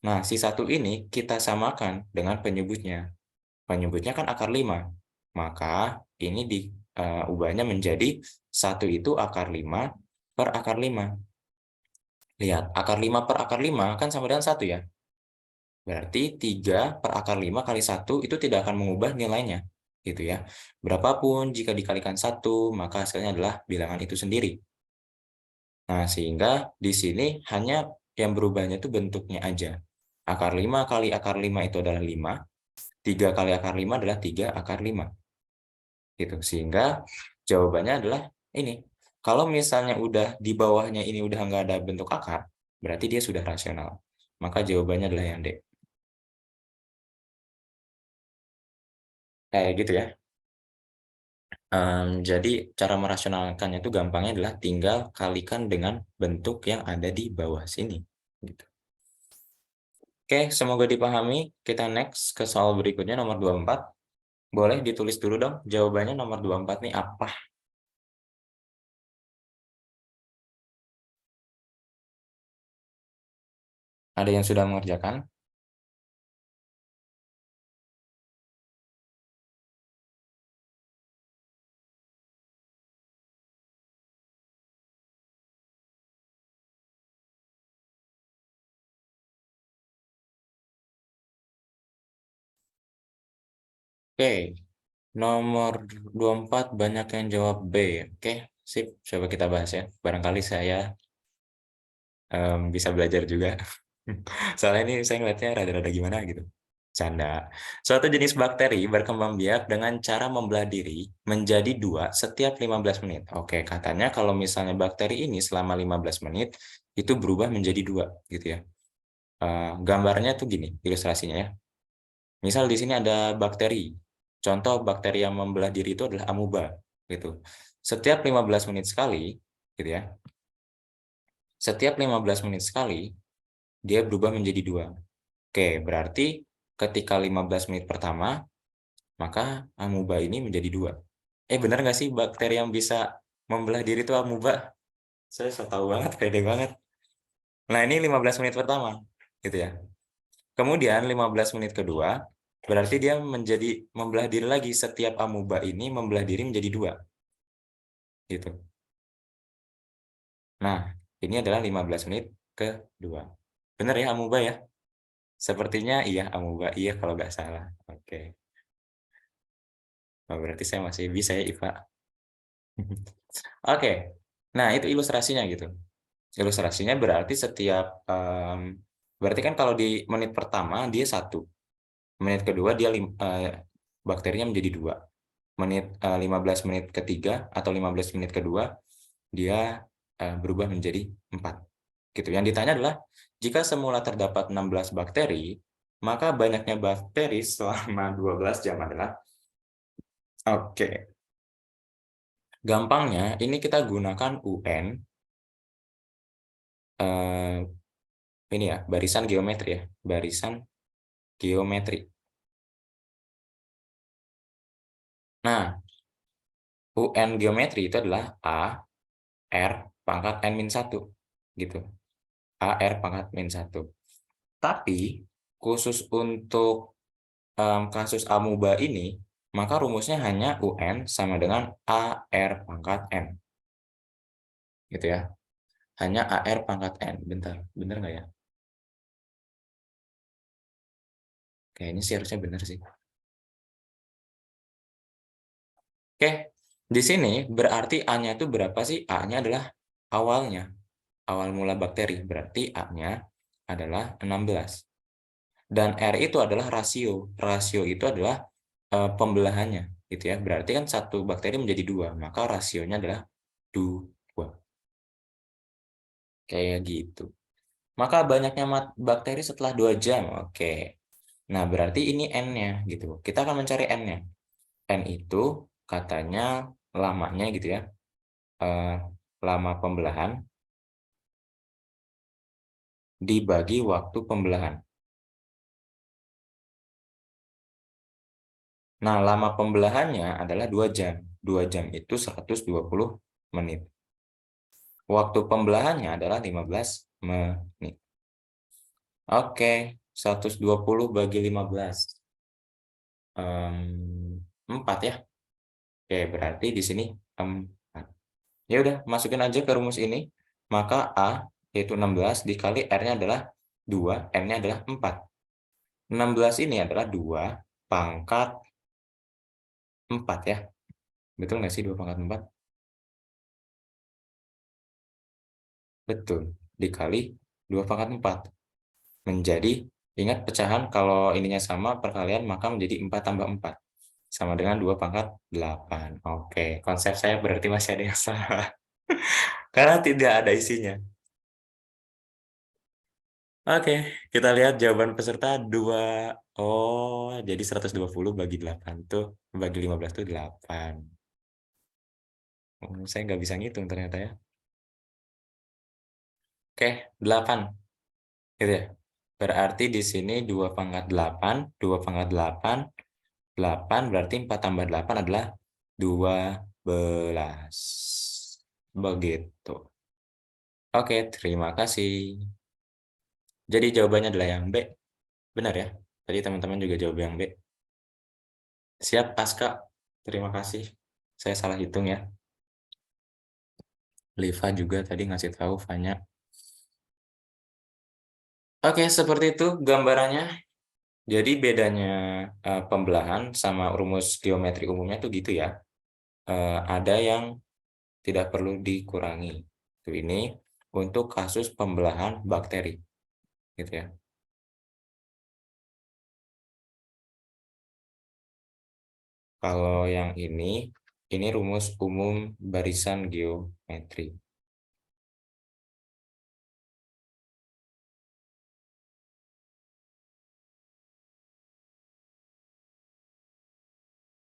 Nah, si 1 ini kita samakan dengan penyebutnya. Penyebutnya kan akar 5. Maka ini diubahnya menjadi 1 itu akar 5 per akar 5. Lihat, akar 5 per akar 5 kan sama dengan 1 ya. Berarti 3 per akar 5 kali 1 itu tidak akan mengubah nilainya. Gitu ya. Berapapun jika dikalikan 1, maka hasilnya adalah bilangan itu sendiri. Nah, sehingga di sini hanya yang berubahnya itu bentuknya aja. Akar 5 kali akar 5 itu adalah 5. 3 kali akar 5 adalah 3 akar 5. Gitu. Sehingga jawabannya adalah ini. Kalau misalnya udah di bawahnya ini udah nggak ada bentuk akar, berarti dia sudah rasional. Maka jawabannya adalah yang D. Kayak gitu ya. Jadi cara merasionalkannya itu gampangnya adalah tinggal kalikan dengan bentuk yang ada di bawah sini. Gitu. Oke, semoga dipahami. Kita next ke soal berikutnya nomor 24. Boleh ditulis dulu dong jawabannya nomor 24 nih apa? Ada yang sudah mengerjakan? Oke, nomor 24 banyak yang jawab B. Oke, sip. Coba kita bahas ya. Barangkali saya bisa belajar juga. Soalnya ini saya ngeliatnya rada-rada gimana gitu. Canda. Suatu jenis bakteri berkembang biak dengan cara membelah diri menjadi dua setiap 15 menit. Oke, katanya kalau misalnya bakteri ini selama 15 menit itu berubah menjadi dua gitu ya. Gambarnya tuh gini, ilustrasinya ya. Misal di sini ada bakteri. Contoh bakteri yang membelah diri itu adalah amuba gitu. Setiap 15 menit sekali gitu ya. Setiap 15 menit sekali dia berubah menjadi dua. Oke, berarti ketika 15 menit pertama, maka amuba ini menjadi dua. Benar nggak sih bakteri yang bisa membelah diri itu amuba? Saya so tahu banget, pede banget. Nah, ini 15 menit pertama, gitu ya. Kemudian 15 menit kedua, berarti dia menjadi membelah diri lagi. Setiap amuba ini membelah diri menjadi dua, gitu. Nah, ini adalah 15 menit kedua. Benar ya amuba ya? Sepertinya iya amuba, iya kalau nggak salah. Oke. Oh, berarti saya masih bisa ya, Iva. Oke, nah itu ilustrasinya gitu. Ilustrasinya berarti setiap, berarti kan kalau di menit pertama dia 1, menit kedua dia bakterinya menjadi 2, menit 15 menit ketiga atau 15 menit kedua dia berubah menjadi 4. Gitu. Yang ditanya adalah jika semula terdapat 16 bakteri, maka banyaknya bakteri selama 12 jam adalah, oke. Gampangnya ini kita gunakan UN, eh, ini ya, barisan geometri ya, barisan geometri. Nah, UN geometri itu adalah A R pangkat N-1 gitu. A R pangkat -1. Tapi khusus untuk kasus amuba ini, maka rumusnya hanya UN sama dengan AR pangkat N. Gitu ya. Hanya AR pangkat N. Bentar, bener nggak ya? Kayaknya sih harusnya bener sih. Oke, di sini berarti A-nya itu berapa sih? A-nya adalah awalnya. Awal mula bakteri. Berarti A-nya adalah 16. Dan R itu adalah rasio. Rasio itu adalah pembelahannya. Gitu ya. Berarti kan satu bakteri menjadi 2. Maka rasionya adalah 2. Kayak gitu. Maka banyaknya bakteri setelah 2 jam. Oke. Nah, berarti ini N-nya gitu. Kita akan mencari N-nya. N itu katanya lamanya gitu ya. Eh, lama pembelahan dibagi waktu pembelahan. Nah, lama pembelahannya adalah 2 jam. 2 jam itu 120 menit. Waktu pembelahannya adalah 15 menit. Oke, 120 bagi 15. 4 ya. Oke, berarti di sini 4. Ya udah, masukin aja ke rumus ini. Maka A yaitu 16 dikali R-nya adalah 2, N-nya adalah 4. 16 ini adalah 2 pangkat 4 ya. Betul nggak sih 2 pangkat 4? Betul. Dikali 2 pangkat 4. Menjadi, ingat pecahan kalau ininya sama perkalian maka menjadi 4 tambah 4. Sama dengan 2 pangkat 8. Oke, konsep saya berarti masih ada yang salah. Karena tidak ada isinya. Oke, kita lihat jawaban peserta 2. Oh, jadi 120 bagi 8 tuh, bagi 15 tuh 8. Oh, saya nggak bisa ngitung ternyata ya. Oke, 8. Gitu ya. Berarti di sini 2 pangkat 8, 2 pangkat 8, 8 berarti 4 tambah 8 adalah 12. Begitu. Oke, terima kasih. Jadi jawabannya adalah yang B. Benar ya? Tadi teman-teman juga jawab yang B. Siap, Aska. Terima kasih. Saya salah hitung ya. Liva juga tadi ngasih tahu Fanya. Oke, seperti itu gambarannya. Jadi bedanya pembelahan sama rumus geometri umumnya tuh gitu ya. Ada yang tidak perlu dikurangi. Itu ini untuk kasus pembelahan bakteri, gitu ya. Kalau yang ini rumus umum barisan geometri.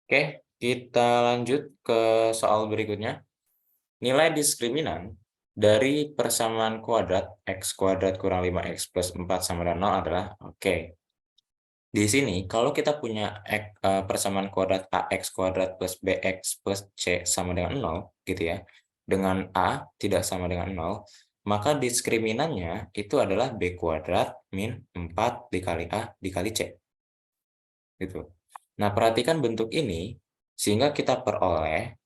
Oke, kita lanjut ke soal berikutnya. Nilai diskriminan dari persamaan kuadrat x kuadrat kurang 5x plus 4 sama dengan 0 adalah, oke. Di sini, kalau kita punya persamaan kuadrat ax kuadrat plus bx plus c sama dengan 0, gitu ya, dengan a tidak sama dengan 0, maka diskriminannya itu adalah b kuadrat min 4 dikali a dikali c. Gitu. Nah, perhatikan bentuk ini, sehingga kita peroleh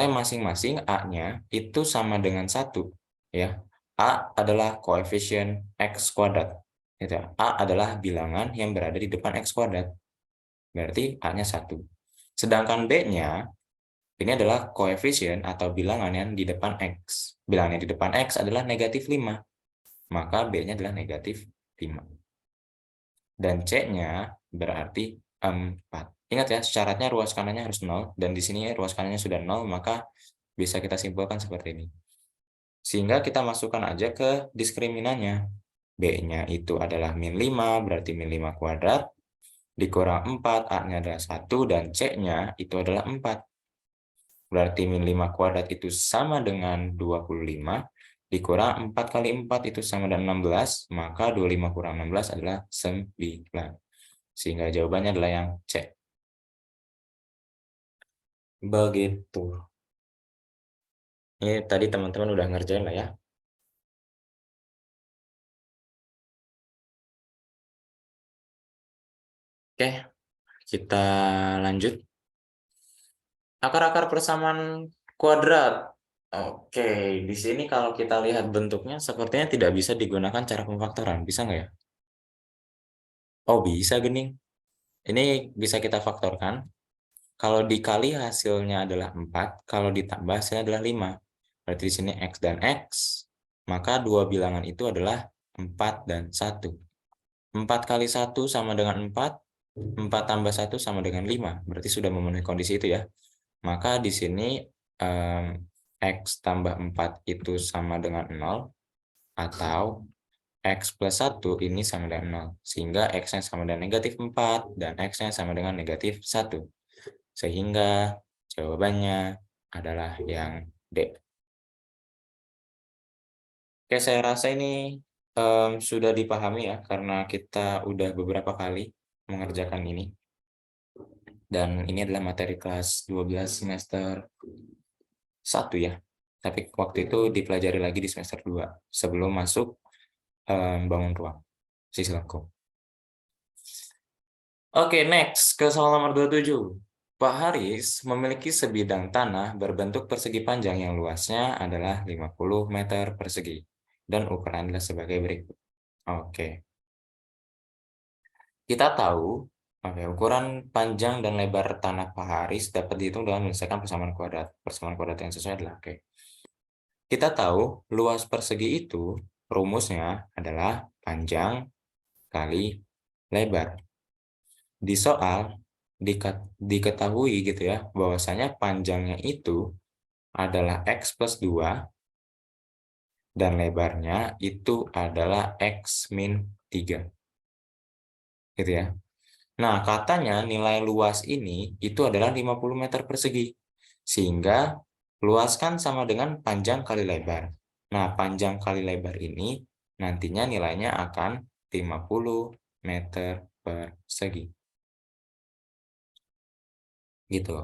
masing-masing A-nya itu sama dengan 1. Ya. A adalah koefisien X kuadrat. Gitu ya. A adalah bilangan yang berada di depan X kuadrat. Berarti A-nya 1. Sedangkan B-nya ini adalah koefisien atau bilangan yang di depan X. Bilangan yang di depan X adalah negatif 5. Maka B-nya adalah negatif 5. Dan C-nya berarti 4. Ingat ya, syaratnya ruas kanannya harus 0. Dan di sini ruas kanannya sudah 0, maka bisa kita simpulkan seperti ini. Sehingga kita masukkan aja ke diskriminannya. B-nya itu adalah min 5, berarti min 5 kuadrat. Dikurang 4, A-nya adalah 1, dan C-nya itu adalah 4. Berarti min 5 kuadrat itu sama dengan 25, dikurang 4 kali 4 itu sama dengan 16, maka 25 kurang 16 adalah 9. Sehingga jawabannya adalah yang C. Begitu. Ini tadi teman-teman udah ngerjain lah ya. Oke, kita lanjut. Akar-akar persamaan kuadrat. Oke, di sini kalau kita lihat bentuknya sepertinya tidak bisa digunakan cara pemfaktoran. Bisa nggak ya? Oh, bisa, Gening. Ini bisa kita faktorkan. Kalau dikali hasilnya adalah 4, kalau ditambah hasilnya adalah 5. Berarti di sini X dan X, maka dua bilangan itu adalah 4 dan 1. 4 kali 1 sama dengan 4, 4 tambah 1 sama dengan 5. Berarti sudah memenuhi kondisi itu ya. Maka di sini X tambah 4 itu sama dengan 0, atau X plus 1 ini sama dengan 0. Sehingga X-nya sama dengan negatif 4 dan X-nya sama dengan negatif 1. Sehingga jawabannya adalah yang D. Oke, saya rasa ini sudah dipahami ya, karena kita udah beberapa kali mengerjakan ini. Dan ini adalah materi kelas 12 semester 1 ya. Tapi waktu itu dipelajari lagi di semester 2 sebelum masuk bangun ruang. Silakan. Oke, next ke soal nomor 27. Pak Haris memiliki sebidang tanah berbentuk persegi panjang yang luasnya adalah 50 meter persegi dan ukuran adalah sebagai berikut. Oke. Kita tahu ukuran panjang dan lebar tanah Pak Haris dapat dihitung dengan menyelesaikan persamaan kuadrat. Persamaan kuadrat yang sesuai adalah oke. Kita tahu luas persegi itu rumusnya adalah panjang kali lebar. Di soal diketahui gitu ya, bahwasanya panjangnya itu adalah X plus 2 dan lebarnya itu adalah X min 3. Gitu ya. Nah, katanya nilai luas ini itu adalah 50 meter persegi. Sehingga luas kan sama dengan panjang kali lebar. Nah, panjang kali lebar ini nantinya nilainya akan 50 meter persegi. Gitu.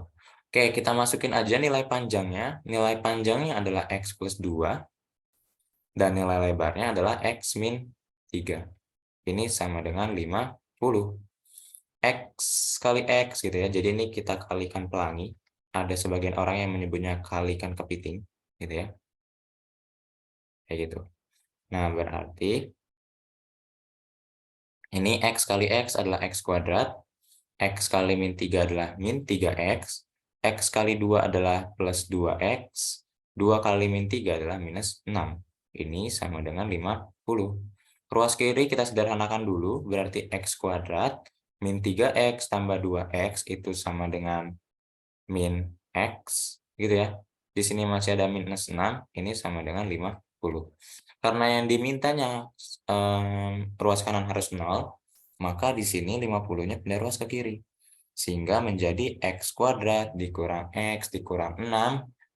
Oke, kita masukin aja nilai panjangnya. Nilai panjangnya adalah X plus 2. Dan nilai lebarnya adalah X min 3. Ini sama dengan 50. X kali X gitu ya. Jadi ini kita kalikan pelangi. Ada sebagian orang yang menyebutnya kalikan kepiting. Gitu ya. Kayak gitu. Nah, berarti ini X kali X adalah X kuadrat. X kali min 3 adalah min 3X. X kali 2 adalah plus 2X. 2 kali min 3 adalah minus 6. Ini sama dengan 50. Ruas kiri kita sederhanakan dulu. Berarti X kuadrat. Min 3X tambah 2X itu sama dengan min X. Gitu ya. Di sini masih ada minus 6. Ini sama dengan 50. Karena yang dimintanya ruas kanan harus 0. Maka di sini 50-nya pindah ruas ke kiri. Sehingga menjadi X kuadrat dikurang X dikurang 6.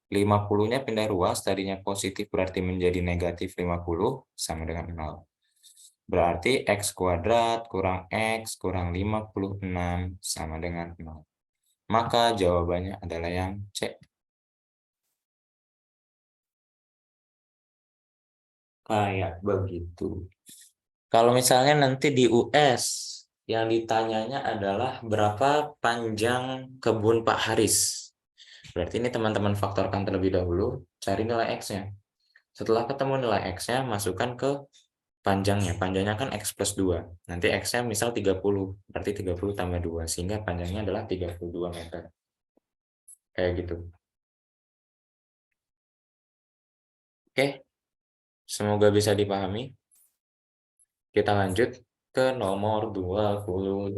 50-nya pindah ruas, tadinya positif berarti menjadi negatif 50 sama dengan 0. Berarti X kuadrat kurang X kurang 56 sama dengan 0. Maka jawabannya adalah yang C. Kayak begitu. Kalau misalnya nanti di US, yang ditanyanya adalah berapa panjang kebun Pak Haris. Berarti ini teman-teman faktorkan terlebih dahulu, cari nilai X-nya. Setelah ketemu nilai X-nya, masukkan ke panjangnya. Panjangnya kan X plus 2. Nanti X-nya misal 30, berarti 30 tambah 2, sehingga panjangnya adalah 32 meter. Kayak gitu. Oke, semoga bisa dipahami. Kita lanjut ke nomor 28.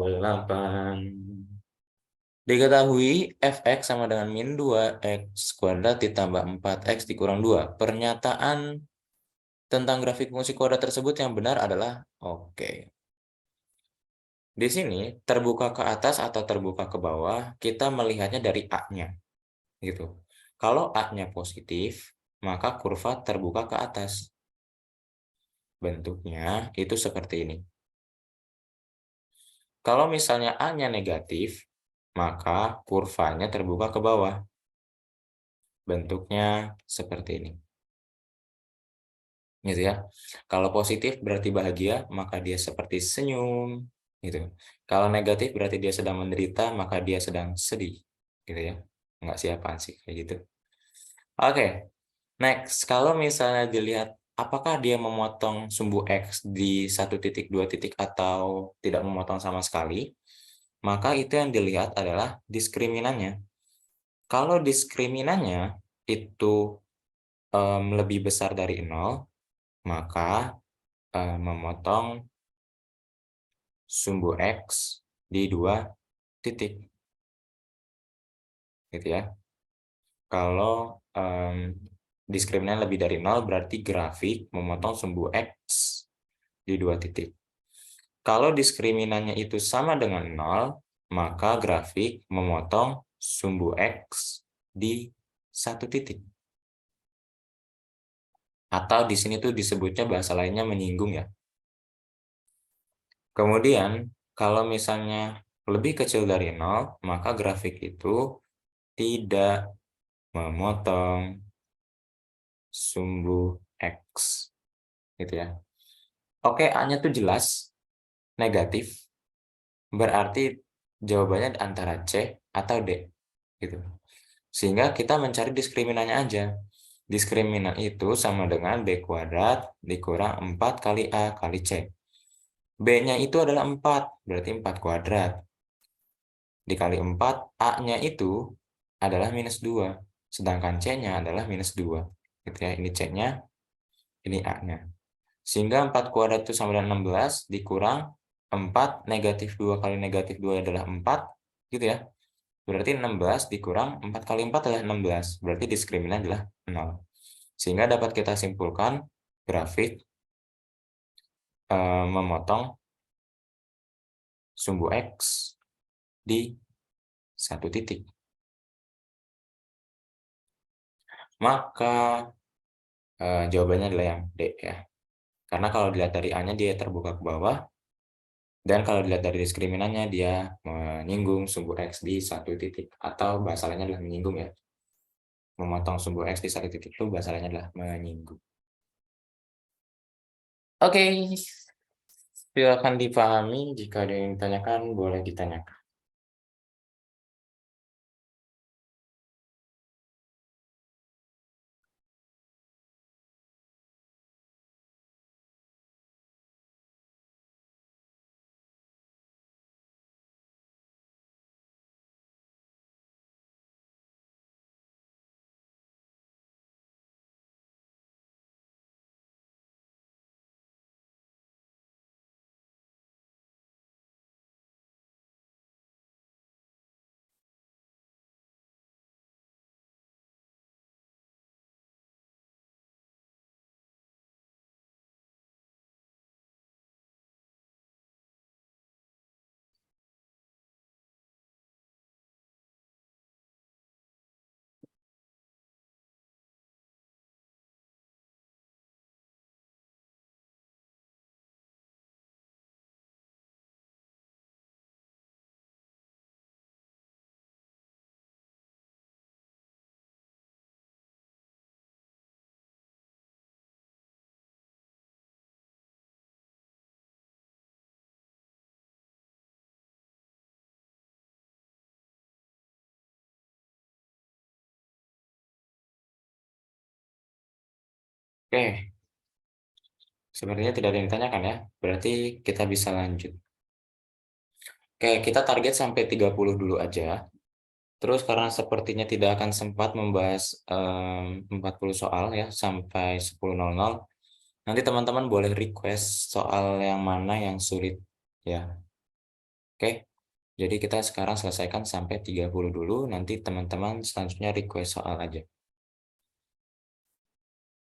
Diketahui fx sama dengan min 2x kuadrat ditambah 4x dikurang 2. Pernyataan tentang grafik fungsi kuadrat tersebut yang benar adalah oke. Di sini terbuka ke atas atau terbuka ke bawah, kita melihatnya dari A-nya. Gitu. Kalau A-nya positif, maka kurva terbuka ke atas. Bentuknya itu seperti ini. Kalau misalnya A-nya negatif, maka kurvanya terbuka ke bawah. Bentuknya seperti ini. Gitu ya. Kalau positif berarti bahagia, maka dia seperti senyum, gitu. Kalau negatif berarti dia sedang menderita, maka dia sedang sedih, gitu ya. Nggak siapaan sih kayak gitu. Oke, next. Kalau misalnya dilihat apakah dia memotong sumbu X di 1 titik, 2 titik, atau tidak memotong sama sekali, maka itu yang dilihat adalah diskriminannya. Kalau diskriminannya itu lebih besar dari 0, maka memotong sumbu X di 2 titik. Gitu ya. Kalau diskriminan lebih dari 0, berarti grafik memotong sumbu X di 2 titik. Kalau diskriminannya itu sama dengan 0, maka grafik memotong sumbu X di 1 titik. Atau di sini tuh disebutnya bahasa lainnya menyinggung ya. Kemudian, kalau misalnya lebih kecil dari 0, maka grafik itu tidak memotong sumbu X. Gitu ya. Oke, A-nya tuh jelas negatif. Berarti jawabannya antara C atau D. Gitu. Sehingga kita mencari diskriminannya aja. Diskriminan itu sama dengan B kuadrat dikurang 4 kali A kali C. B-nya itu adalah 4, berarti 4 kuadrat. Dikali 4, A-nya itu adalah minus 2. Sedangkan C-nya adalah minus 2. Gitu ya, ini C-nya, ini A-nya. Sehingga 4 kuadrat itu sama dengan 16, dikurang 4, negatif 2 kali negatif 2 adalah 4, gitu ya. Berarti 16 dikurang 4 kali 4 adalah 16, berarti diskriminan adalah 0. Sehingga dapat kita simpulkan grafik memotong sumbu X di 1 titik. Maka jawabannya adalah yang D ya. Karena kalau dilihat dari A-nya dia terbuka ke bawah, dan kalau dilihat dari diskriminannya dia menyinggung sumbu X di 1 titik. Atau bahasa lainnya adalah menyinggung ya. Memotong sumbu X di 1 titik itu bahasa lainnya adalah menyinggung. Oke, silakan dipahami. Jika ada yang ditanyakan, boleh ditanyakan. Oke, sepertinya tidak ada yang ditanyakan ya. Berarti kita bisa lanjut. Oke, kita target sampai 30 dulu aja. Terus karena sepertinya tidak akan sempat membahas 40 soal ya sampai 10.00, nanti teman-teman boleh request soal yang mana yang sulit ya. Oke. Jadi kita sekarang selesaikan sampai 30 dulu, nanti teman-teman selanjutnya request soal aja.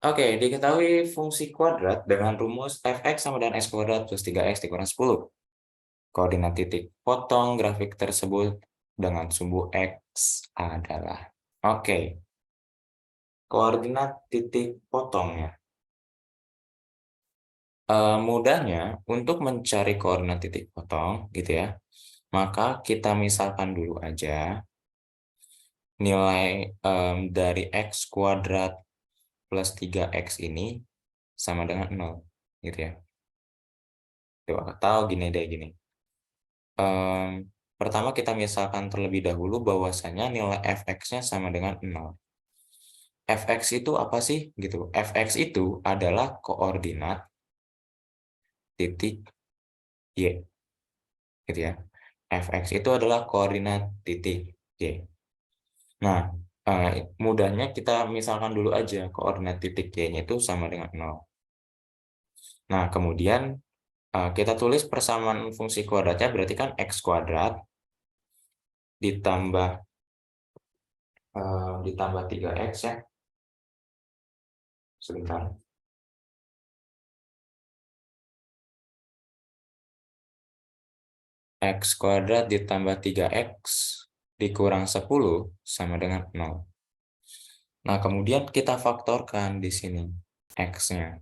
Oke, diketahui fungsi kuadrat dengan rumus fx sama dengan x kuadrat plus 3x dikurang 10. Koordinat titik potong grafik tersebut dengan sumbu x adalah. Oke, koordinat titik potongnya. Mudahnya untuk mencari koordinat titik potong gitu ya, maka kita misalkan dulu aja nilai dari x kuadrat plus 3x ini sama dengan 0 gitu ya. Tuh, atau gini deh gini. Pertama kita misalkan terlebih dahulu bahwasanya nilai fx-nya sama dengan 0. Fx itu apa sih gitu? Fx itu adalah koordinat titik y gitu ya. Fx itu adalah koordinat titik y. Nah, mudahnya kita misalkan dulu aja koordinat titik y-nya itu sama dengan 0. Nah, kemudian kita tulis persamaan fungsi kuadratnya berarti kan x kuadrat ditambah 3x ya. Sebentar. X kuadrat ditambah 3x dikurang 10 sama dengan 0. Nah, kemudian kita faktorkan di sini x-nya.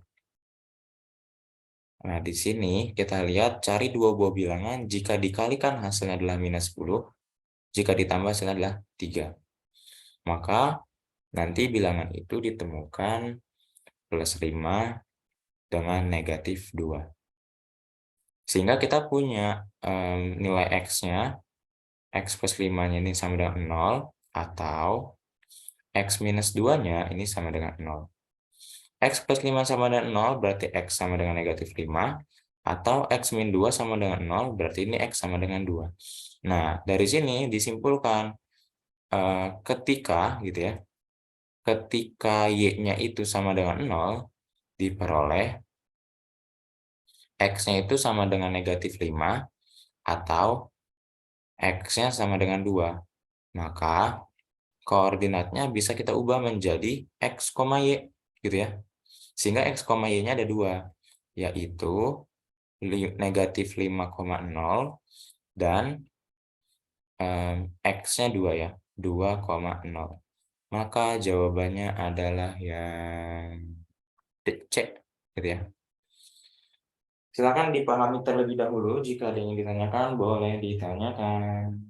Nah, di sini kita lihat cari dua buah bilangan jika dikalikan hasilnya adalah minus 10, jika ditambah hasilnya adalah 3. Maka nanti bilangan itu ditemukan plus 5 dengan negatif 2. Sehingga kita punya nilai x-nya, x plus 5-nya ini sama dengan 0, atau x minus 2-nya ini sama dengan 0. X plus 5 sama dengan 0 berarti x sama dengan negatif 5, atau x min 2 sama dengan 0 berarti ini x sama dengan 2. Nah, dari sini disimpulkan ketika gitu ya, ketika y-nya itu sama dengan 0, diperoleh x-nya itu sama dengan negatif 5 atau x-nya sama dengan 2. Maka koordinatnya bisa kita ubah menjadi x, y gitu ya. Sehingga x, y-nya ada 2, yaitu negatif 5,0 dan x-nya 2 ya, 2,0. Maka jawabannya adalah yang C gitu ya. Silakan dipahami terlebih dahulu, jika ada yang ditanyakan boleh ditanyakan.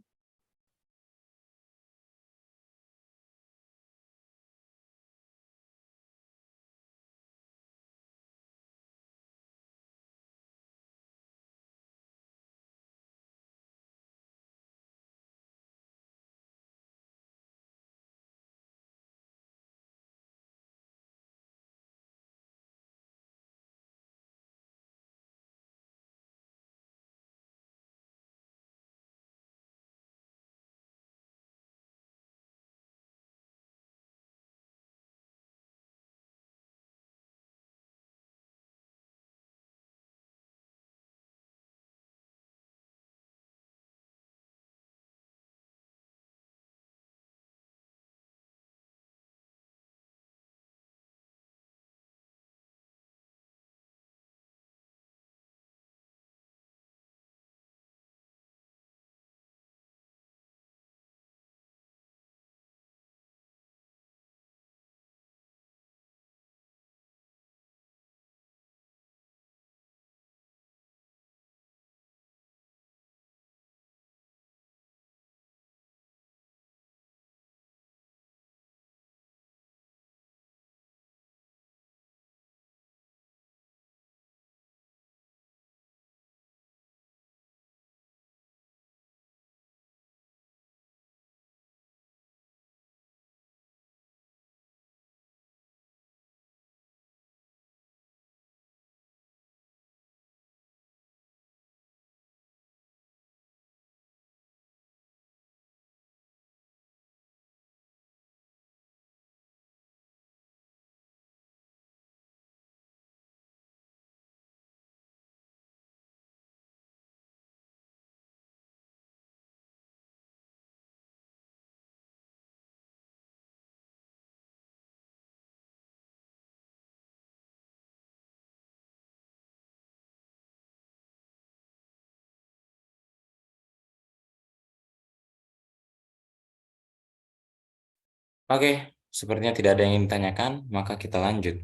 Oke, sepertinya tidak ada yang ingin ditanyakan, maka kita lanjut.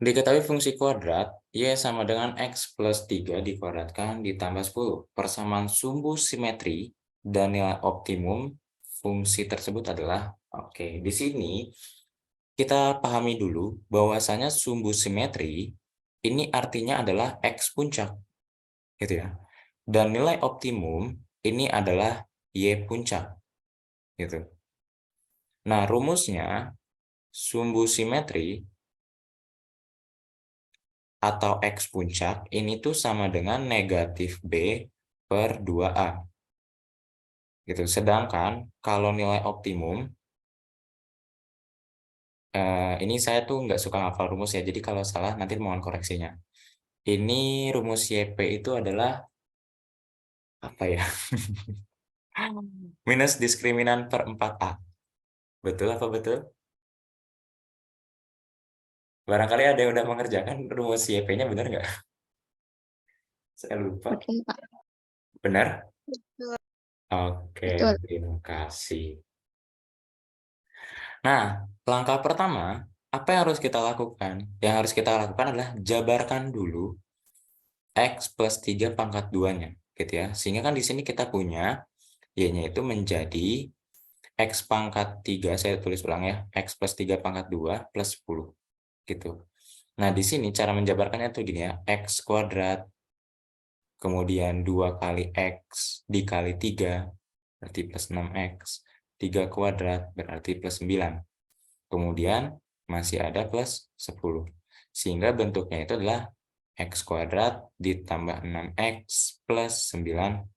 Diketahui fungsi kuadrat, Y sama dengan X plus 3 dikuadratkan ditambah 10. Persamaan sumbu simetri dan nilai optimum fungsi tersebut adalah, oke, di sini kita pahami dulu bahwasanya sumbu simetri ini artinya adalah X puncak, gitu ya. Dan nilai optimum ini adalah Y puncak, gitu. Nah, rumusnya sumbu simetri atau X puncak ini tuh sama dengan negatif B per 2A. Gitu. Sedangkan kalau nilai optimum, ini saya tuh nggak suka hafal rumus ya, jadi kalau salah nanti mohon koreksinya. Ini rumus YP itu adalah, apa ya? Minus diskriminan per 4A. Betul apa betul? Barangkali ada yang udah mengerjakan rumus YP-nya, benar nggak? Saya lupa. Betul, Pak. Benar? Betul. Oke, Betul. terima kasih. Nah, langkah pertama, apa yang harus kita lakukan? Yang harus kita lakukan adalah jabarkan dulu X plus 3 pangkat 2-nya, gitu ya. Sehingga kan di sini kita punya Y-nya itu menjadi X pangkat 3, saya tulis ulang ya, X plus 3 pangkat 2 plus 10, gitu. Nah, di sini cara menjabarkannya tuh gini ya, X kuadrat, kemudian 2 kali X dikali 3, berarti plus 6X, 3 kuadrat, berarti plus 9. Kemudian masih ada plus 10. Sehingga bentuknya itu adalah X kuadrat ditambah 6X plus 19.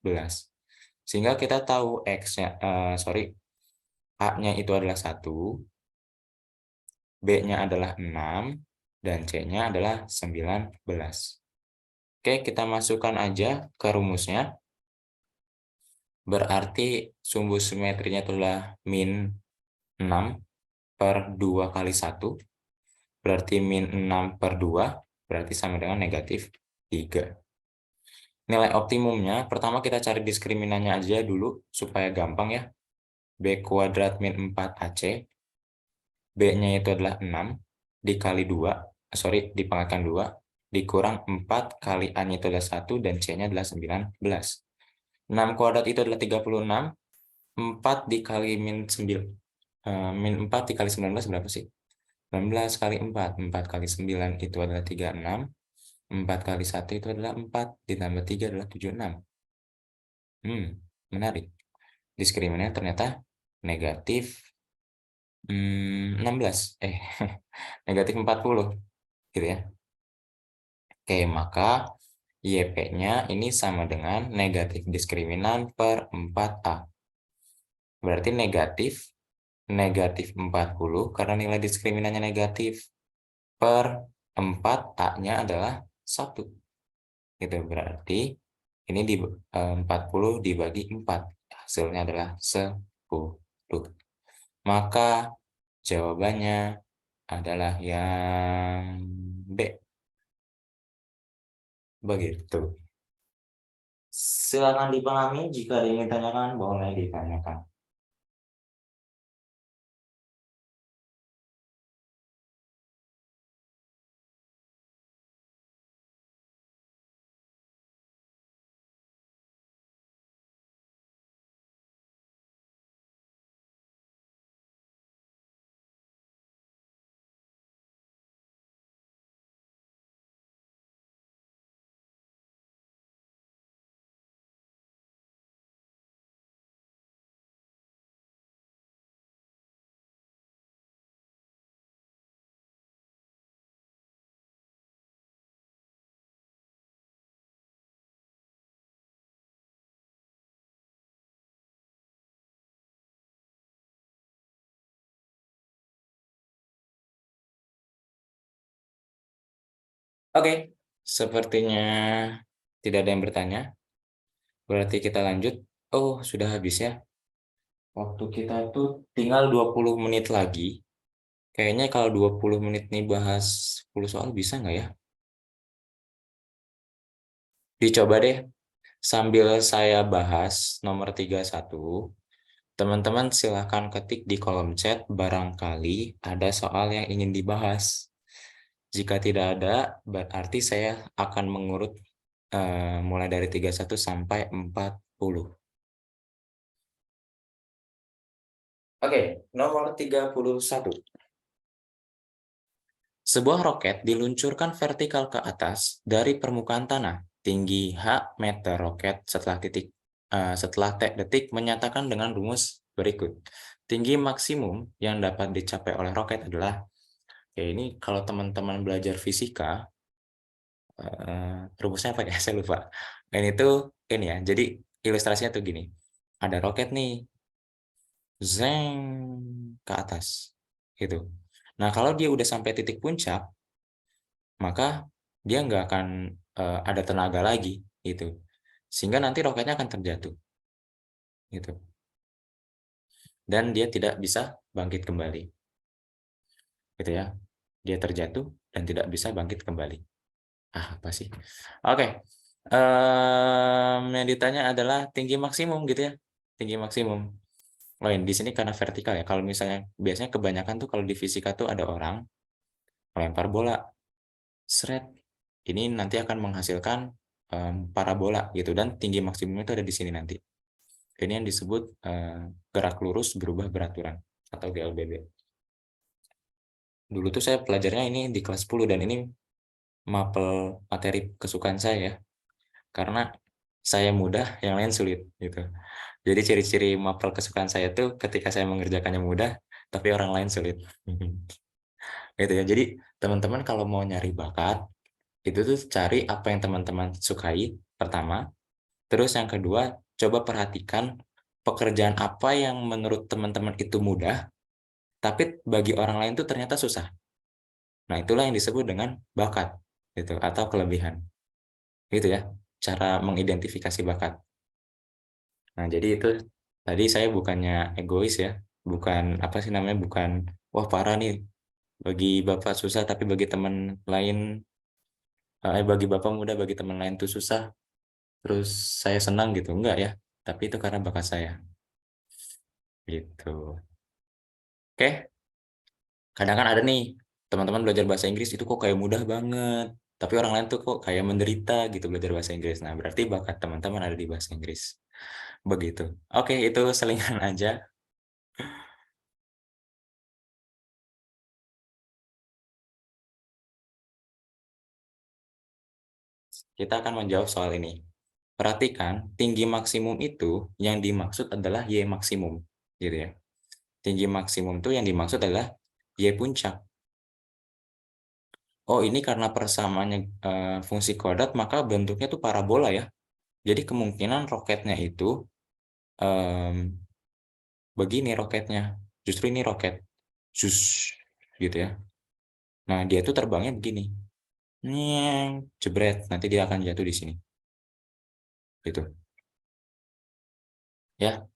Sehingga kita tahu X-nya, A-nya itu adalah 1, B-nya adalah 6, dan C-nya adalah 19. Oke, kita masukkan aja ke rumusnya. Berarti sumbu simetrinya itu adalah min 6 per 2 kali 1. Berarti min 6 per 2, berarti sama dengan negatif 3. Nilai optimumnya, pertama kita cari diskriminannya aja dulu, supaya gampang ya. B kuadrat min 4AC, B-nya itu adalah 6, dikali 2, dipangkatkan 2, dikurang 4 kali A-nya itu adalah 1, dan C-nya adalah 19. 6 kuadrat itu adalah 36, 4 dikali min 9, min 4 dikali 19 berapa sih? 19 kali 4, 4 kali 9 itu adalah 36, 4 kali 1 itu adalah 4, ditambah 3 adalah 76. Menarik. Diskriminannya ternyata negatif 16. Negatif 40. Gitu ya. Oke, maka YP-nya ini sama dengan negatif diskriminan per 4A. Berarti negatif 40 karena nilai diskriminannya negatif, per 4 A-nya adalah 1. Gitu, berarti ini 40 dibagi 4. Hasilnya adalah 10. Maka jawabannya adalah yang B. Begitu. Silakan dipahami, jika ada yang ditanyakan, boleh ditanyakan. Oke, sepertinya tidak ada yang bertanya. Berarti kita lanjut. Oh, sudah habis ya. Waktu kita tuh tinggal 20 menit lagi. Kayaknya kalau 20 menit nih bahas 10 soal bisa nggak ya? Dicoba deh sambil saya bahas nomor 31. Teman-teman silahkan ketik di kolom chat barangkali ada soal yang ingin dibahas. Jika tidak ada, berarti saya akan mengurut mulai dari 31 sampai 40. Oke, nomor 31. Sebuah roket diluncurkan vertikal ke atas dari permukaan tanah. Tinggi H meter roket setelah T detik menyatakan dengan rumus berikut. Tinggi maksimum yang dapat dicapai oleh roket adalah, ya ini kalau teman-teman belajar fisika, rumusnya apa ya? Saya lupa. Dan itu ini ya, jadi ilustrasinya tuh gini. Ada roket nih, zeng ke atas, gitu. Nah, kalau dia udah sampai titik puncak, maka dia nggak akan ada tenaga lagi, gitu. Sehingga nanti roketnya akan terjatuh, gitu. Dan dia tidak bisa bangkit kembali, gitu ya. Dia terjatuh dan tidak bisa bangkit kembali. Apa sih? Oke. Yang ditanya adalah tinggi maksimum, gitu ya. Tinggi maksimum. Oh, di sini karena vertikal ya. Kalau misalnya biasanya kebanyakan tuh kalau di fisika tuh ada orang melempar bola, seret. Ini nanti akan menghasilkan parabola gitu dan tinggi maksimum itu ada di sini nanti. Ini yang disebut gerak lurus berubah beraturan atau GLBB. Dulu tuh saya pelajarnya ini di kelas 10 dan ini mapel materi kesukaan saya ya. Karena saya mudah, yang lain sulit gitu. Jadi ciri-ciri mapel kesukaan saya tuh ketika saya mengerjakannya mudah, tapi orang lain sulit. Gitu ya. Jadi teman-teman kalau mau nyari bakat, itu tuh cari apa yang teman-teman sukai pertama. Terus yang kedua, coba perhatikan pekerjaan apa yang menurut teman-teman itu mudah, tapi bagi orang lain tuh ternyata susah. Nah, itulah yang disebut dengan bakat gitu atau kelebihan. Gitu ya. Cara mengidentifikasi bakat. Nah, jadi itu tadi saya bukannya egois ya, bukan apa sih namanya, bukan wah parah nih bagi Bapak susah tapi bagi teman lain bagi Bapak mudah bagi teman lain tuh susah. Terus saya senang gitu. Enggak ya. Tapi itu karena bakat saya. Gitu. Oke, kadang kan ada nih teman-teman belajar bahasa Inggris itu kok kayak mudah banget. Tapi orang lain tuh kok kayak menderita gitu belajar bahasa Inggris. Nah, berarti bakat teman-teman ada di bahasa Inggris. Begitu. Oke, itu selingan aja. Kita akan menjawab soal ini. Perhatikan, tinggi maksimum itu yang dimaksud adalah Y maksimum. Gitu ya. Tinggi maksimum itu yang dimaksud adalah Y puncak. Oh, ini karena persamaannya fungsi kuadrat, maka bentuknya tuh parabola ya. Jadi kemungkinan roketnya itu begini roketnya. Justru ini roket. Sus, gitu ya. Nah, dia tuh terbangnya begini. Nyeng, jebret. Nanti dia akan jatuh di sini. Gitu. Ya.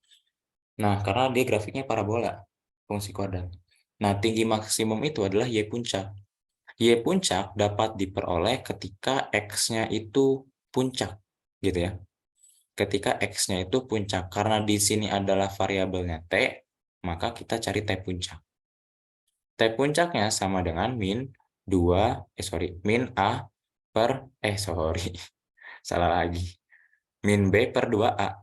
Nah, karena dia grafiknya parabola. Fungsi kuadrat. Nah, tinggi maksimum itu adalah Y puncak. Y puncak dapat diperoleh ketika X-nya itu puncak. Gitu ya. Ketika X-nya itu puncak. Karena di sini adalah variabelnya T, maka kita cari T puncak. T puncaknya sama dengan min A per, sorry, salah lagi. Min B per 2A.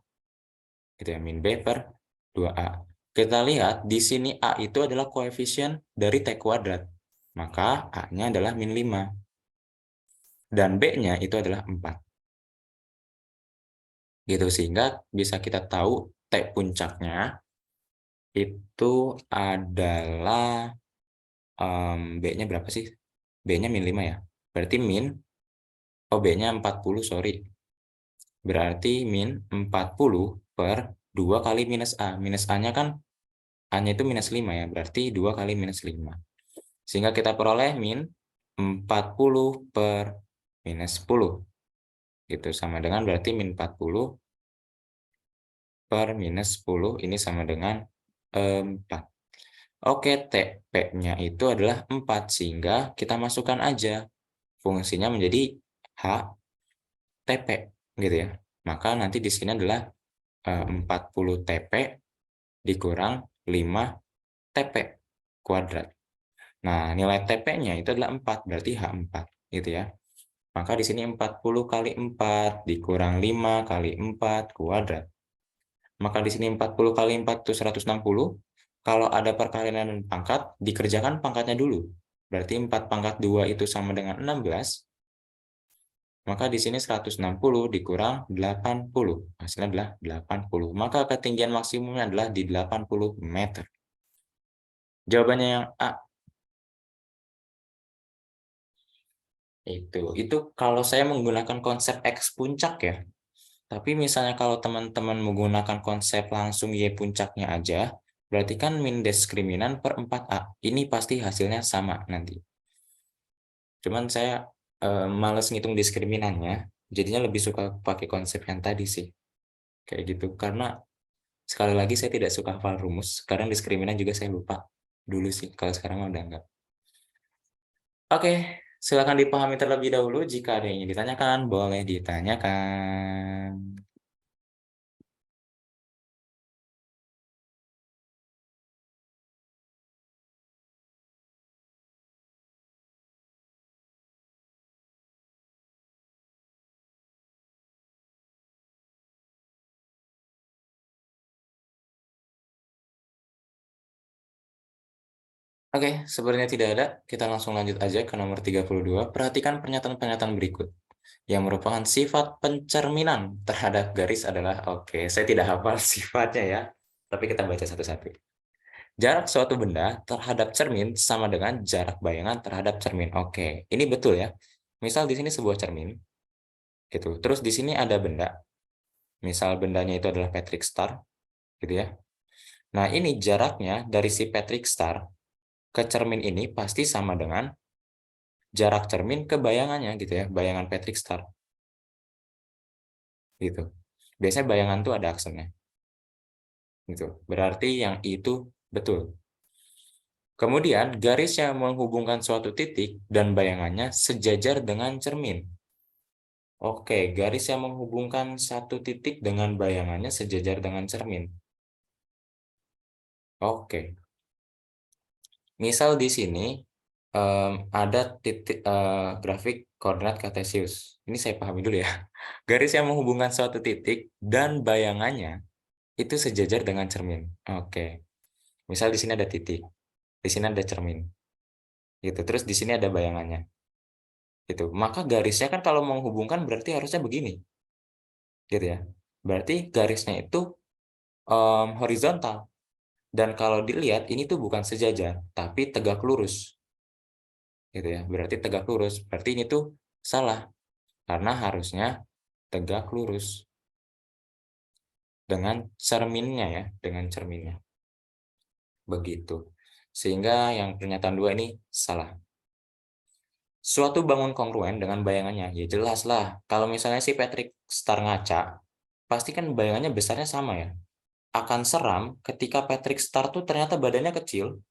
Gitu ya, min B per 2A. Kita lihat di sini A itu adalah koefisien dari T kuadrat. Maka A-nya adalah min 5. Dan B-nya itu adalah 4. Gitu, sehingga bisa kita tahu T puncaknya itu adalah B-nya berapa sih? B-nya min 5 ya. Berarti B-nya 40, sorry. Berarti min 40 per 2 kali minus A. Minus A-nya kan, A-nya itu minus 5 ya. Berarti 2 kali minus 5. Sehingga kita peroleh min 40 per minus 10. Gitu, sama dengan berarti min 40 per minus 10. Ini sama dengan 4. Oke, TP-nya itu adalah 4. Sehingga kita masukkan aja fungsinya menjadi H TP gitu ya. Maka nanti di sini adalah 40 TP dikurang 5 TP kuadrat. Nah, nilai TP-nya itu adalah 4, berarti H4, gitu ya. Maka di sini 40 kali 4 dikurang 5 kali 4 kuadrat. Maka di sini 40 kali 4 itu 160. Kalau ada perkalian dan pangkat, dikerjakan pangkatnya dulu. Berarti 4 pangkat 2 itu sama dengan 16. Maka di sini 160 dikurang 80. Hasilnya adalah 80. Maka ketinggian maksimumnya adalah di 80 meter. Jawabannya yang A. Itu kalau saya menggunakan konsep X puncak ya. Tapi misalnya kalau teman-teman menggunakan konsep langsung Y puncaknya aja, berarti kan min diskriminan per 4A. Ini pasti hasilnya sama nanti. Cuman saya males ngitung diskriminannya, jadinya lebih suka pakai konsep yang tadi sih. Kayak gitu. Karena sekali lagi saya tidak suka hafal rumus. Kadang diskriminan juga saya lupa. Dulu sih, kalau sekarang mah udah enggak. Oke, silakan dipahami terlebih dahulu. Jika ada yang ingin ditanyakan, boleh ditanyakan. Oke, sebenarnya tidak ada. Kita langsung lanjut aja ke nomor 32. Perhatikan pernyataan-pernyataan berikut. Yang merupakan sifat pencerminan terhadap garis adalah, oke, saya tidak hafal sifatnya ya. Tapi kita baca satu-satu. Jarak suatu benda terhadap cermin sama dengan jarak bayangan terhadap cermin. Oke, ini betul ya. Misal di sini sebuah cermin, gitu. Terus di sini ada benda. Misal bendanya itu adalah Patrick Star, gitu ya. Nah, ini jaraknya dari si Patrick Star ke cermin ini pasti sama dengan jarak cermin ke bayangannya gitu ya, bayangan Patrick Star gitu. Biasanya bayangan tuh ada aksennya gitu. Berarti yang itu betul. Kemudian garis yang menghubungkan suatu titik dan bayangannya sejajar dengan cermin. Oke, garis yang menghubungkan satu titik dengan bayangannya sejajar dengan cermin. Oke. Misal di sini ada titik grafik koordinat kartesius. Ini saya pahami dulu ya. Garis yang menghubungkan suatu titik dan bayangannya itu sejajar dengan cermin. Oke. Misal di sini ada titik, di sini ada cermin, gitu. Terus di sini ada bayangannya, gitu. Maka garisnya kan kalau menghubungkan berarti harusnya begini, gitu ya. Berarti garisnya itu horizontal. Dan kalau dilihat ini tuh bukan sejajar, tapi tegak lurus, gitu ya. Berarti tegak lurus. Berarti ini tuh salah karena harusnya tegak lurus dengan cerminnya ya, dengan cerminnya. Begitu. Sehingga yang pernyataan dua ini salah. Suatu bangun kongruen dengan bayangannya. Ya jelas lah. Kalau misalnya si Patrick Star ngaca, pasti kan bayangannya besarnya sama ya. Akan seram ketika Patrick Star tuh ternyata badannya kecil,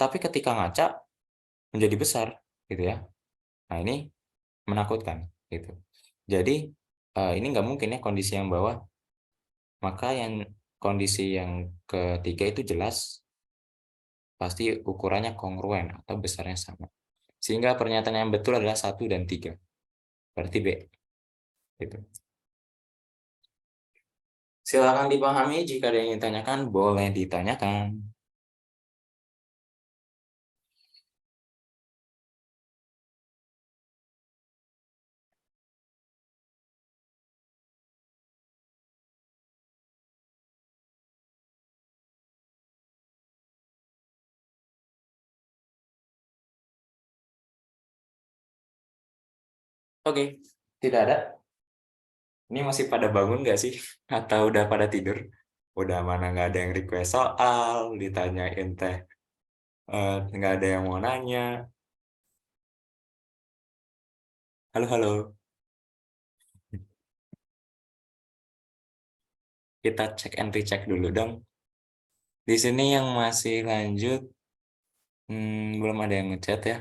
tapi ketika ngaca menjadi besar, gitu ya. Nah ini menakutkan, gitu. Jadi ini nggak mungkin ya kondisi yang bawah. Maka yang kondisi yang ketiga itu jelas pasti ukurannya kongruen atau besarnya sama. Sehingga pernyataan yang betul adalah 1 dan 3. Berarti B. Gitu. Silakan dipahami, jika ada yang ingin ditanyakan, boleh ditanyakan. Oke, tidak ada. Ini masih pada bangun nggak sih? Atau udah pada tidur? Udah mana nggak ada yang request soal, ditanyain teh. Nggak ada yang mau nanya. Halo, halo. Kita cek and recheck dulu dong. Di sini yang masih lanjut, belum ada yang ngechat ya.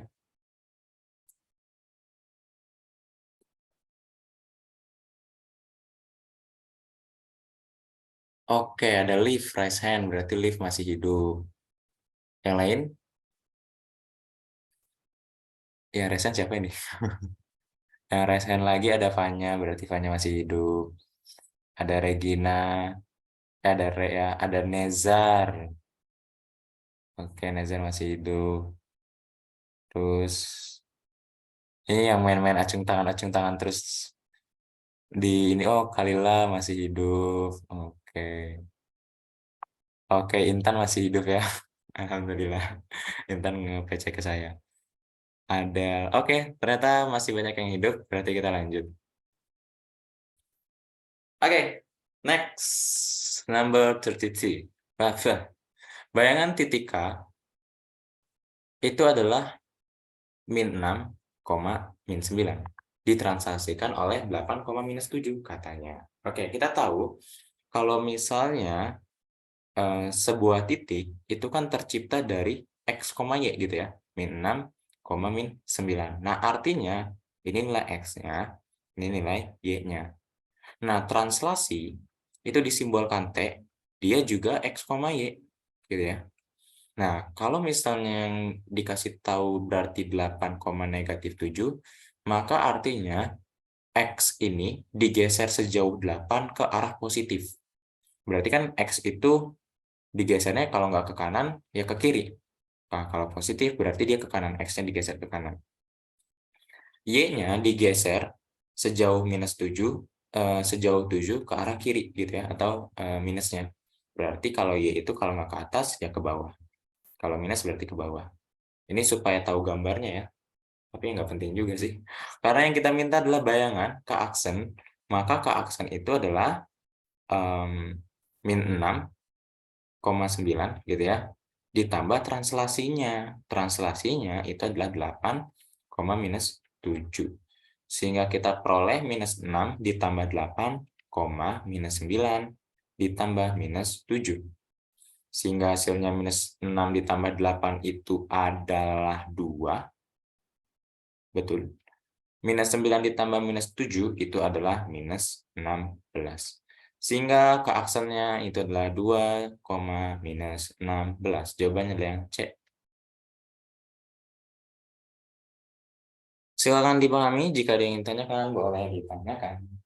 Oke, ada live, raise hand, berarti live masih hidup. Yang lain? Ya, raise hand siapa ini? Yang raise hand lagi ada Fanya, berarti Fanya masih hidup. Ada Regina, ada Rea, ada Nezar. Oke, Nezar masih hidup. Terus, ini yang main-main acung tangan terus di ini, oh Kalila masih hidup. Oke. Oke, Intan masih hidup ya. Alhamdulillah. Intan nge-PC ke saya. Ada. Oke, ternyata masih banyak yang hidup, berarti kita lanjut. Oke, next. Number 32. Bayangan titik K itu adalah min 6, min 9. Ditransaksikan oleh 8, minus 7 katanya. Oke, kita tahu kalau misalnya sebuah titik itu kan tercipta dari X, Y gitu ya. Min 6, min 9. Nah, artinya ini nilai X-nya, ini nilai Y-nya. Nah, translasi itu disimbolkan T, dia juga X, Y gitu ya. Nah, kalau misalnya yang dikasih tahu berarti 8, negatif 7, maka artinya X ini digeser sejauh 8 ke arah positif. Berarti kan X itu digesernya kalau nggak ke kanan, ya ke kiri. Nah, kalau positif berarti dia ke kanan, X-nya digeser ke kanan. Y-nya digeser sejauh minus 7, sejauh 7 ke arah kiri gitu ya, atau minusnya. Berarti kalau Y itu kalau nggak ke atas, ya ke bawah. Kalau minus berarti ke bawah. Ini supaya tahu gambarnya ya, tapi nggak penting juga sih. Karena yang kita minta adalah bayangan ke aksen, maka ke aksen itu adalah min 6,9 gitu ya, ditambah translasinya. Translasinya itu adalah 8, minus 7. Sehingga kita peroleh minus 6 ditambah 8, minus 9 ditambah minus 7. Sehingga hasilnya minus 6 ditambah 8 itu adalah 2. Betul. Minus 9 ditambah minus 7 itu adalah minus 16. Sehingga keaksennya itu adalah 2, minus 16. Jawabannya adalah yang C. Silakan dipahami, jika ada yang ingin tanyakan, boleh ditanyakan.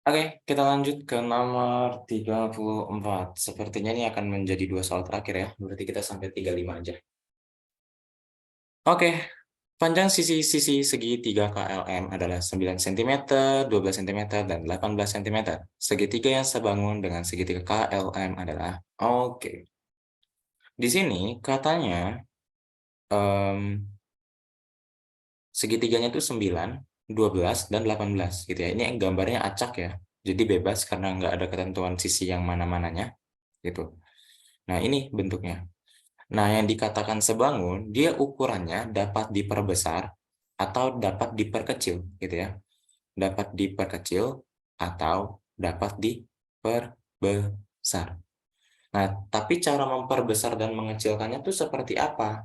Oke, kita lanjut ke nomor 34. Sepertinya ini akan menjadi 2 soal terakhir ya. Berarti kita sampai 35 aja. Oke, panjang sisi-sisi segitiga KLM adalah 9 cm, 12 cm, dan 18 cm. Segitiga yang sebangun dengan segitiga KLM adalah... Oke. Di sini katanya segitiganya itu 9, 12, dan 18 gitu ya. Ini gambarnya acak ya. Jadi bebas karena nggak ada ketentuan sisi yang mana-mananya gitu. Nah, ini bentuknya. Nah, yang dikatakan sebangun, dia ukurannya dapat diperbesar atau dapat diperkecil gitu ya. Dapat diperkecil atau dapat diperbesar. Nah, tapi cara memperbesar dan mengecilkannya tuh seperti apa?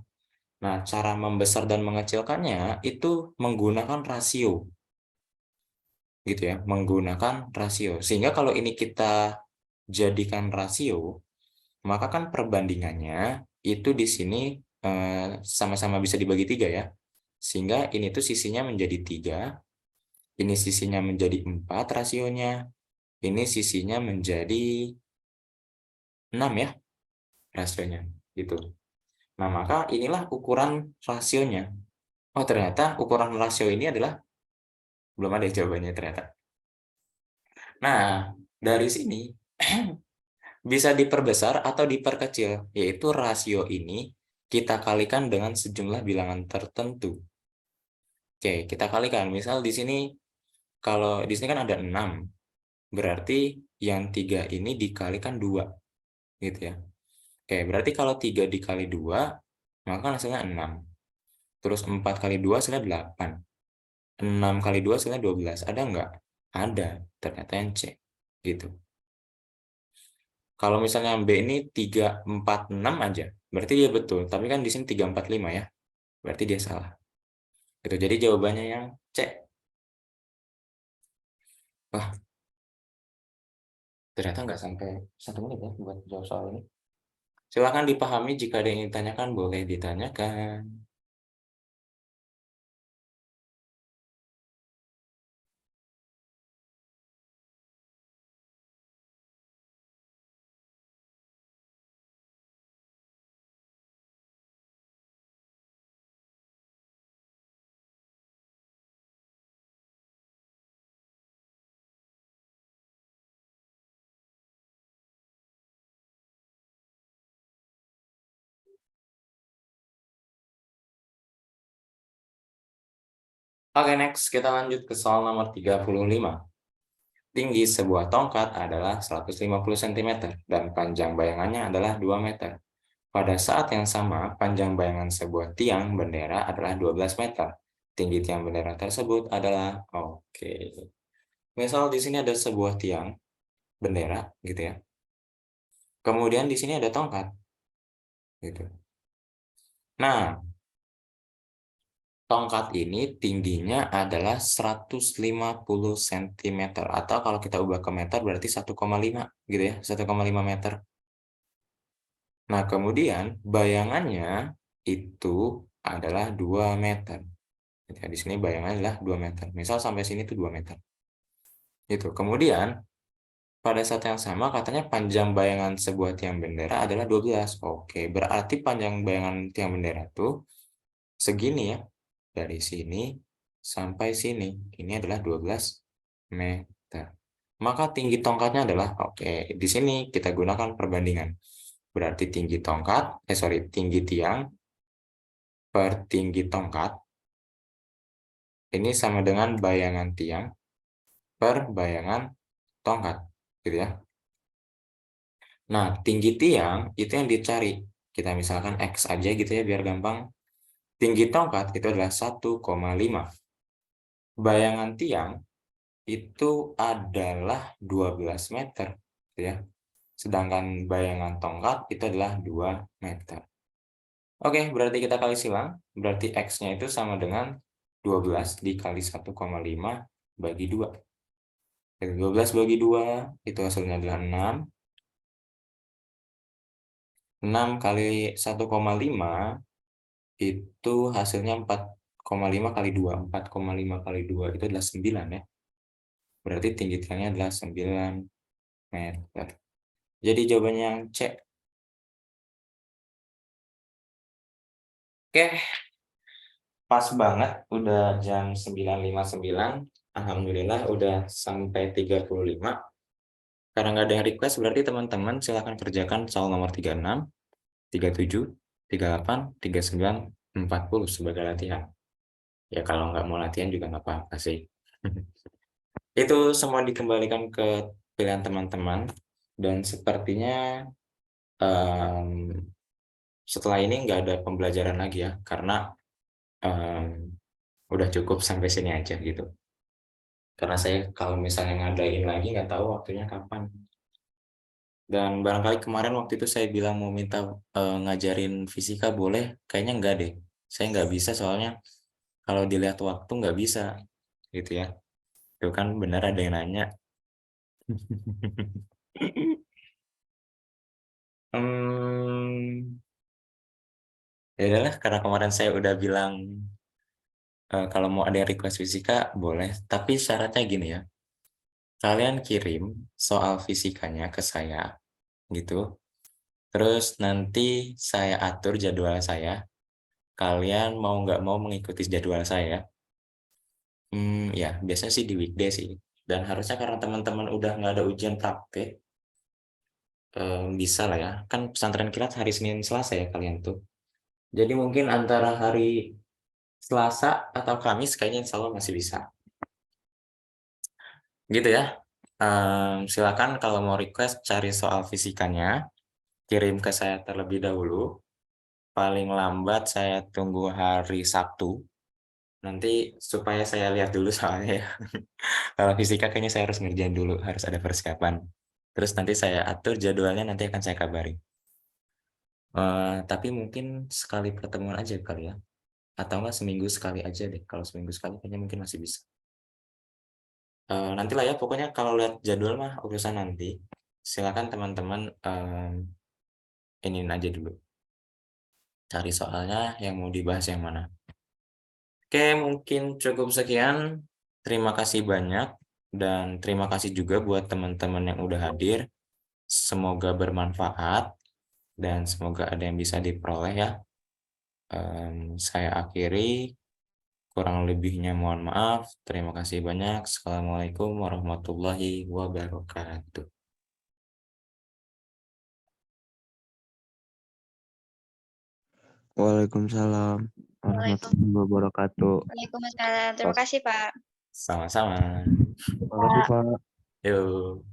Nah, cara membesar dan mengecilkannya itu menggunakan rasio, gitu ya, menggunakan rasio. Sehingga kalau ini kita jadikan rasio, maka kan perbandingannya itu di sini sama-sama bisa dibagi 3 ya. Sehingga ini tuh sisinya menjadi 3, ini sisinya menjadi 4 rasionya, ini sisinya menjadi 6 ya rasionya, gitu. Nah, maka inilah ukuran rasionya. Oh, ternyata ukuran rasio ini adalah belum ada jawabannya ternyata. Nah, dari sini bisa diperbesar atau diperkecil, yaitu rasio ini kita kalikan dengan sejumlah bilangan tertentu. Oke, kita kalikan. Misal di sini, kalau di sini kan ada 6, berarti yang 3 ini dikalikan 2, gitu ya. Oke, berarti kalau 3 dikali 2, maka kan hasilnya 6. Terus 4 kali 2 hasilnya 8. 6 kali 2 hasilnya 12. Ada nggak? Ada. Ternyata yang C. Gitu. Kalau misalnya yang B ini 3, 4, 6 aja, berarti dia betul. Tapi kan di sini 3, 4, 5 ya. Berarti dia salah. Gitu. Jadi jawabannya yang C. Wah, ternyata nggak sampai 1 menit ya buat jawab soal ini. Silakan dipahami, jika ada yang ditanyakan, boleh ditanyakan. Oke, next. Kita lanjut ke soal nomor 35. Tinggi sebuah tongkat adalah 150 cm dan panjang bayangannya adalah 2 meter. Pada saat yang sama, panjang bayangan sebuah tiang bendera adalah 12 meter. Tinggi tiang bendera tersebut adalah, oke. Misal di sini ada sebuah tiang bendera, gitu ya. Kemudian di sini ada tongkat, gitu. Nah, tongkat ini tingginya adalah 150 cm, atau kalau kita ubah ke meter berarti 1,5, gitu ya, 1,5 meter. Nah, kemudian bayangannya itu adalah 2 meter. Ya, di sini bayangannya adalah 2 meter. Misal sampai sini tuh 2 meter. Gitu. Kemudian, pada saat yang sama katanya panjang bayangan sebuah tiang bendera adalah 12. Oke, berarti panjang bayangan tiang bendera tuh segini ya. Dari sini sampai sini. Ini adalah 12 meter. Maka tinggi tongkatnya adalah, oke, di sini kita gunakan perbandingan. Berarti tinggi tongkat, tinggi tiang per tinggi tongkat, ini sama dengan bayangan tiang per bayangan tongkat, gitu ya. Nah, tinggi tiang itu yang dicari. Kita misalkan X aja gitu ya, biar gampang. Tinggi tongkat itu adalah 1,5. Bayangan tiang itu adalah 12 meter, gitu ya. Sedangkan bayangan tongkat itu adalah 2 meter. Oke, berarti kita kali silang. Berarti X-nya itu sama dengan 12 dikali 1,5 bagi 2. 12 bagi 2 itu hasilnya adalah 6. 6 kali 1,5 itu hasilnya 4,5 kali 2. 4,5 kali 2 itu adalah 9 ya. Berarti tinggi tiangnya adalah 9 meter. Jadi jawabannya yang C. Oke, pas banget. Udah jam 9.59. Alhamdulillah udah sampai 35. Karena nggak ada yang request, berarti teman-teman silahkan kerjakan soal nomor 36, 37, 38, 39, 40 sebagai latihan. Ya kalau nggak mau latihan juga nggak apa-apa sih. Itu semua dikembalikan ke pilihan teman-teman. Dan sepertinya em, setelah ini nggak ada pembelajaran lagi ya. Karena em, udah cukup sampai sini aja gitu. Karena saya kalau misalnya ngadain lagi nggak tahu waktunya kapan. Dan barangkali kemarin waktu itu saya bilang mau minta, ngajarin fisika boleh, kayaknya enggak deh. Saya nggak bisa soalnya kalau dilihat waktu nggak bisa, gitu ya. Tuh kan benar ada yang nanya. Mmm, ya udahlah karena kemarin saya udah bilang, kalau mau ada yang request fisika boleh, tapi syaratnya gini ya, kalian kirim soal fisikanya ke saya, gitu, terus nanti saya atur jadwal saya, kalian mau nggak mau mengikuti jadwal saya. Ya biasanya sih di weekday sih, dan harusnya karena teman-teman udah nggak ada ujian praktek, bisa lah ya, kan pesantren kilat hari Senin, Selasa ya kalian tuh. Jadi mungkin antara hari Selasa atau Kamis kayaknya insya Allah masih bisa. Gitu ya. Silakan kalau mau request cari soal fisikanya, kirim ke saya terlebih dahulu. Paling lambat saya tunggu hari Sabtu. Nanti supaya saya lihat dulu soalnya ya. Kalau fisika kayaknya saya harus ngerjain dulu, harus ada persiapan. Terus nanti saya atur jadwalnya, nanti akan saya kabari. Tapi mungkin sekali pertemuan aja kali ya. Atau enggak seminggu sekali aja deh. Kalau seminggu sekali kayaknya mungkin masih bisa. Nantilah ya, pokoknya kalau lihat jadwal mah urusan nanti. Silakan teman-teman, iniin aja dulu. Cari soalnya yang mau dibahas yang mana. Oke, mungkin cukup sekian. Terima kasih banyak. Dan terima kasih juga buat teman-teman yang udah hadir. Semoga bermanfaat. Dan semoga ada yang bisa diperoleh ya. Saya akhiri. Kurang lebihnya mohon maaf. Terima kasih banyak. Assalamualaikum warahmatullahi wabarakatuh. Waalaikumsalam warahmatullahi wabarakatuh. Waalaikumsalam. Terima kasih, Pak. Sama-sama. Terima kasih, Pak. Yuk.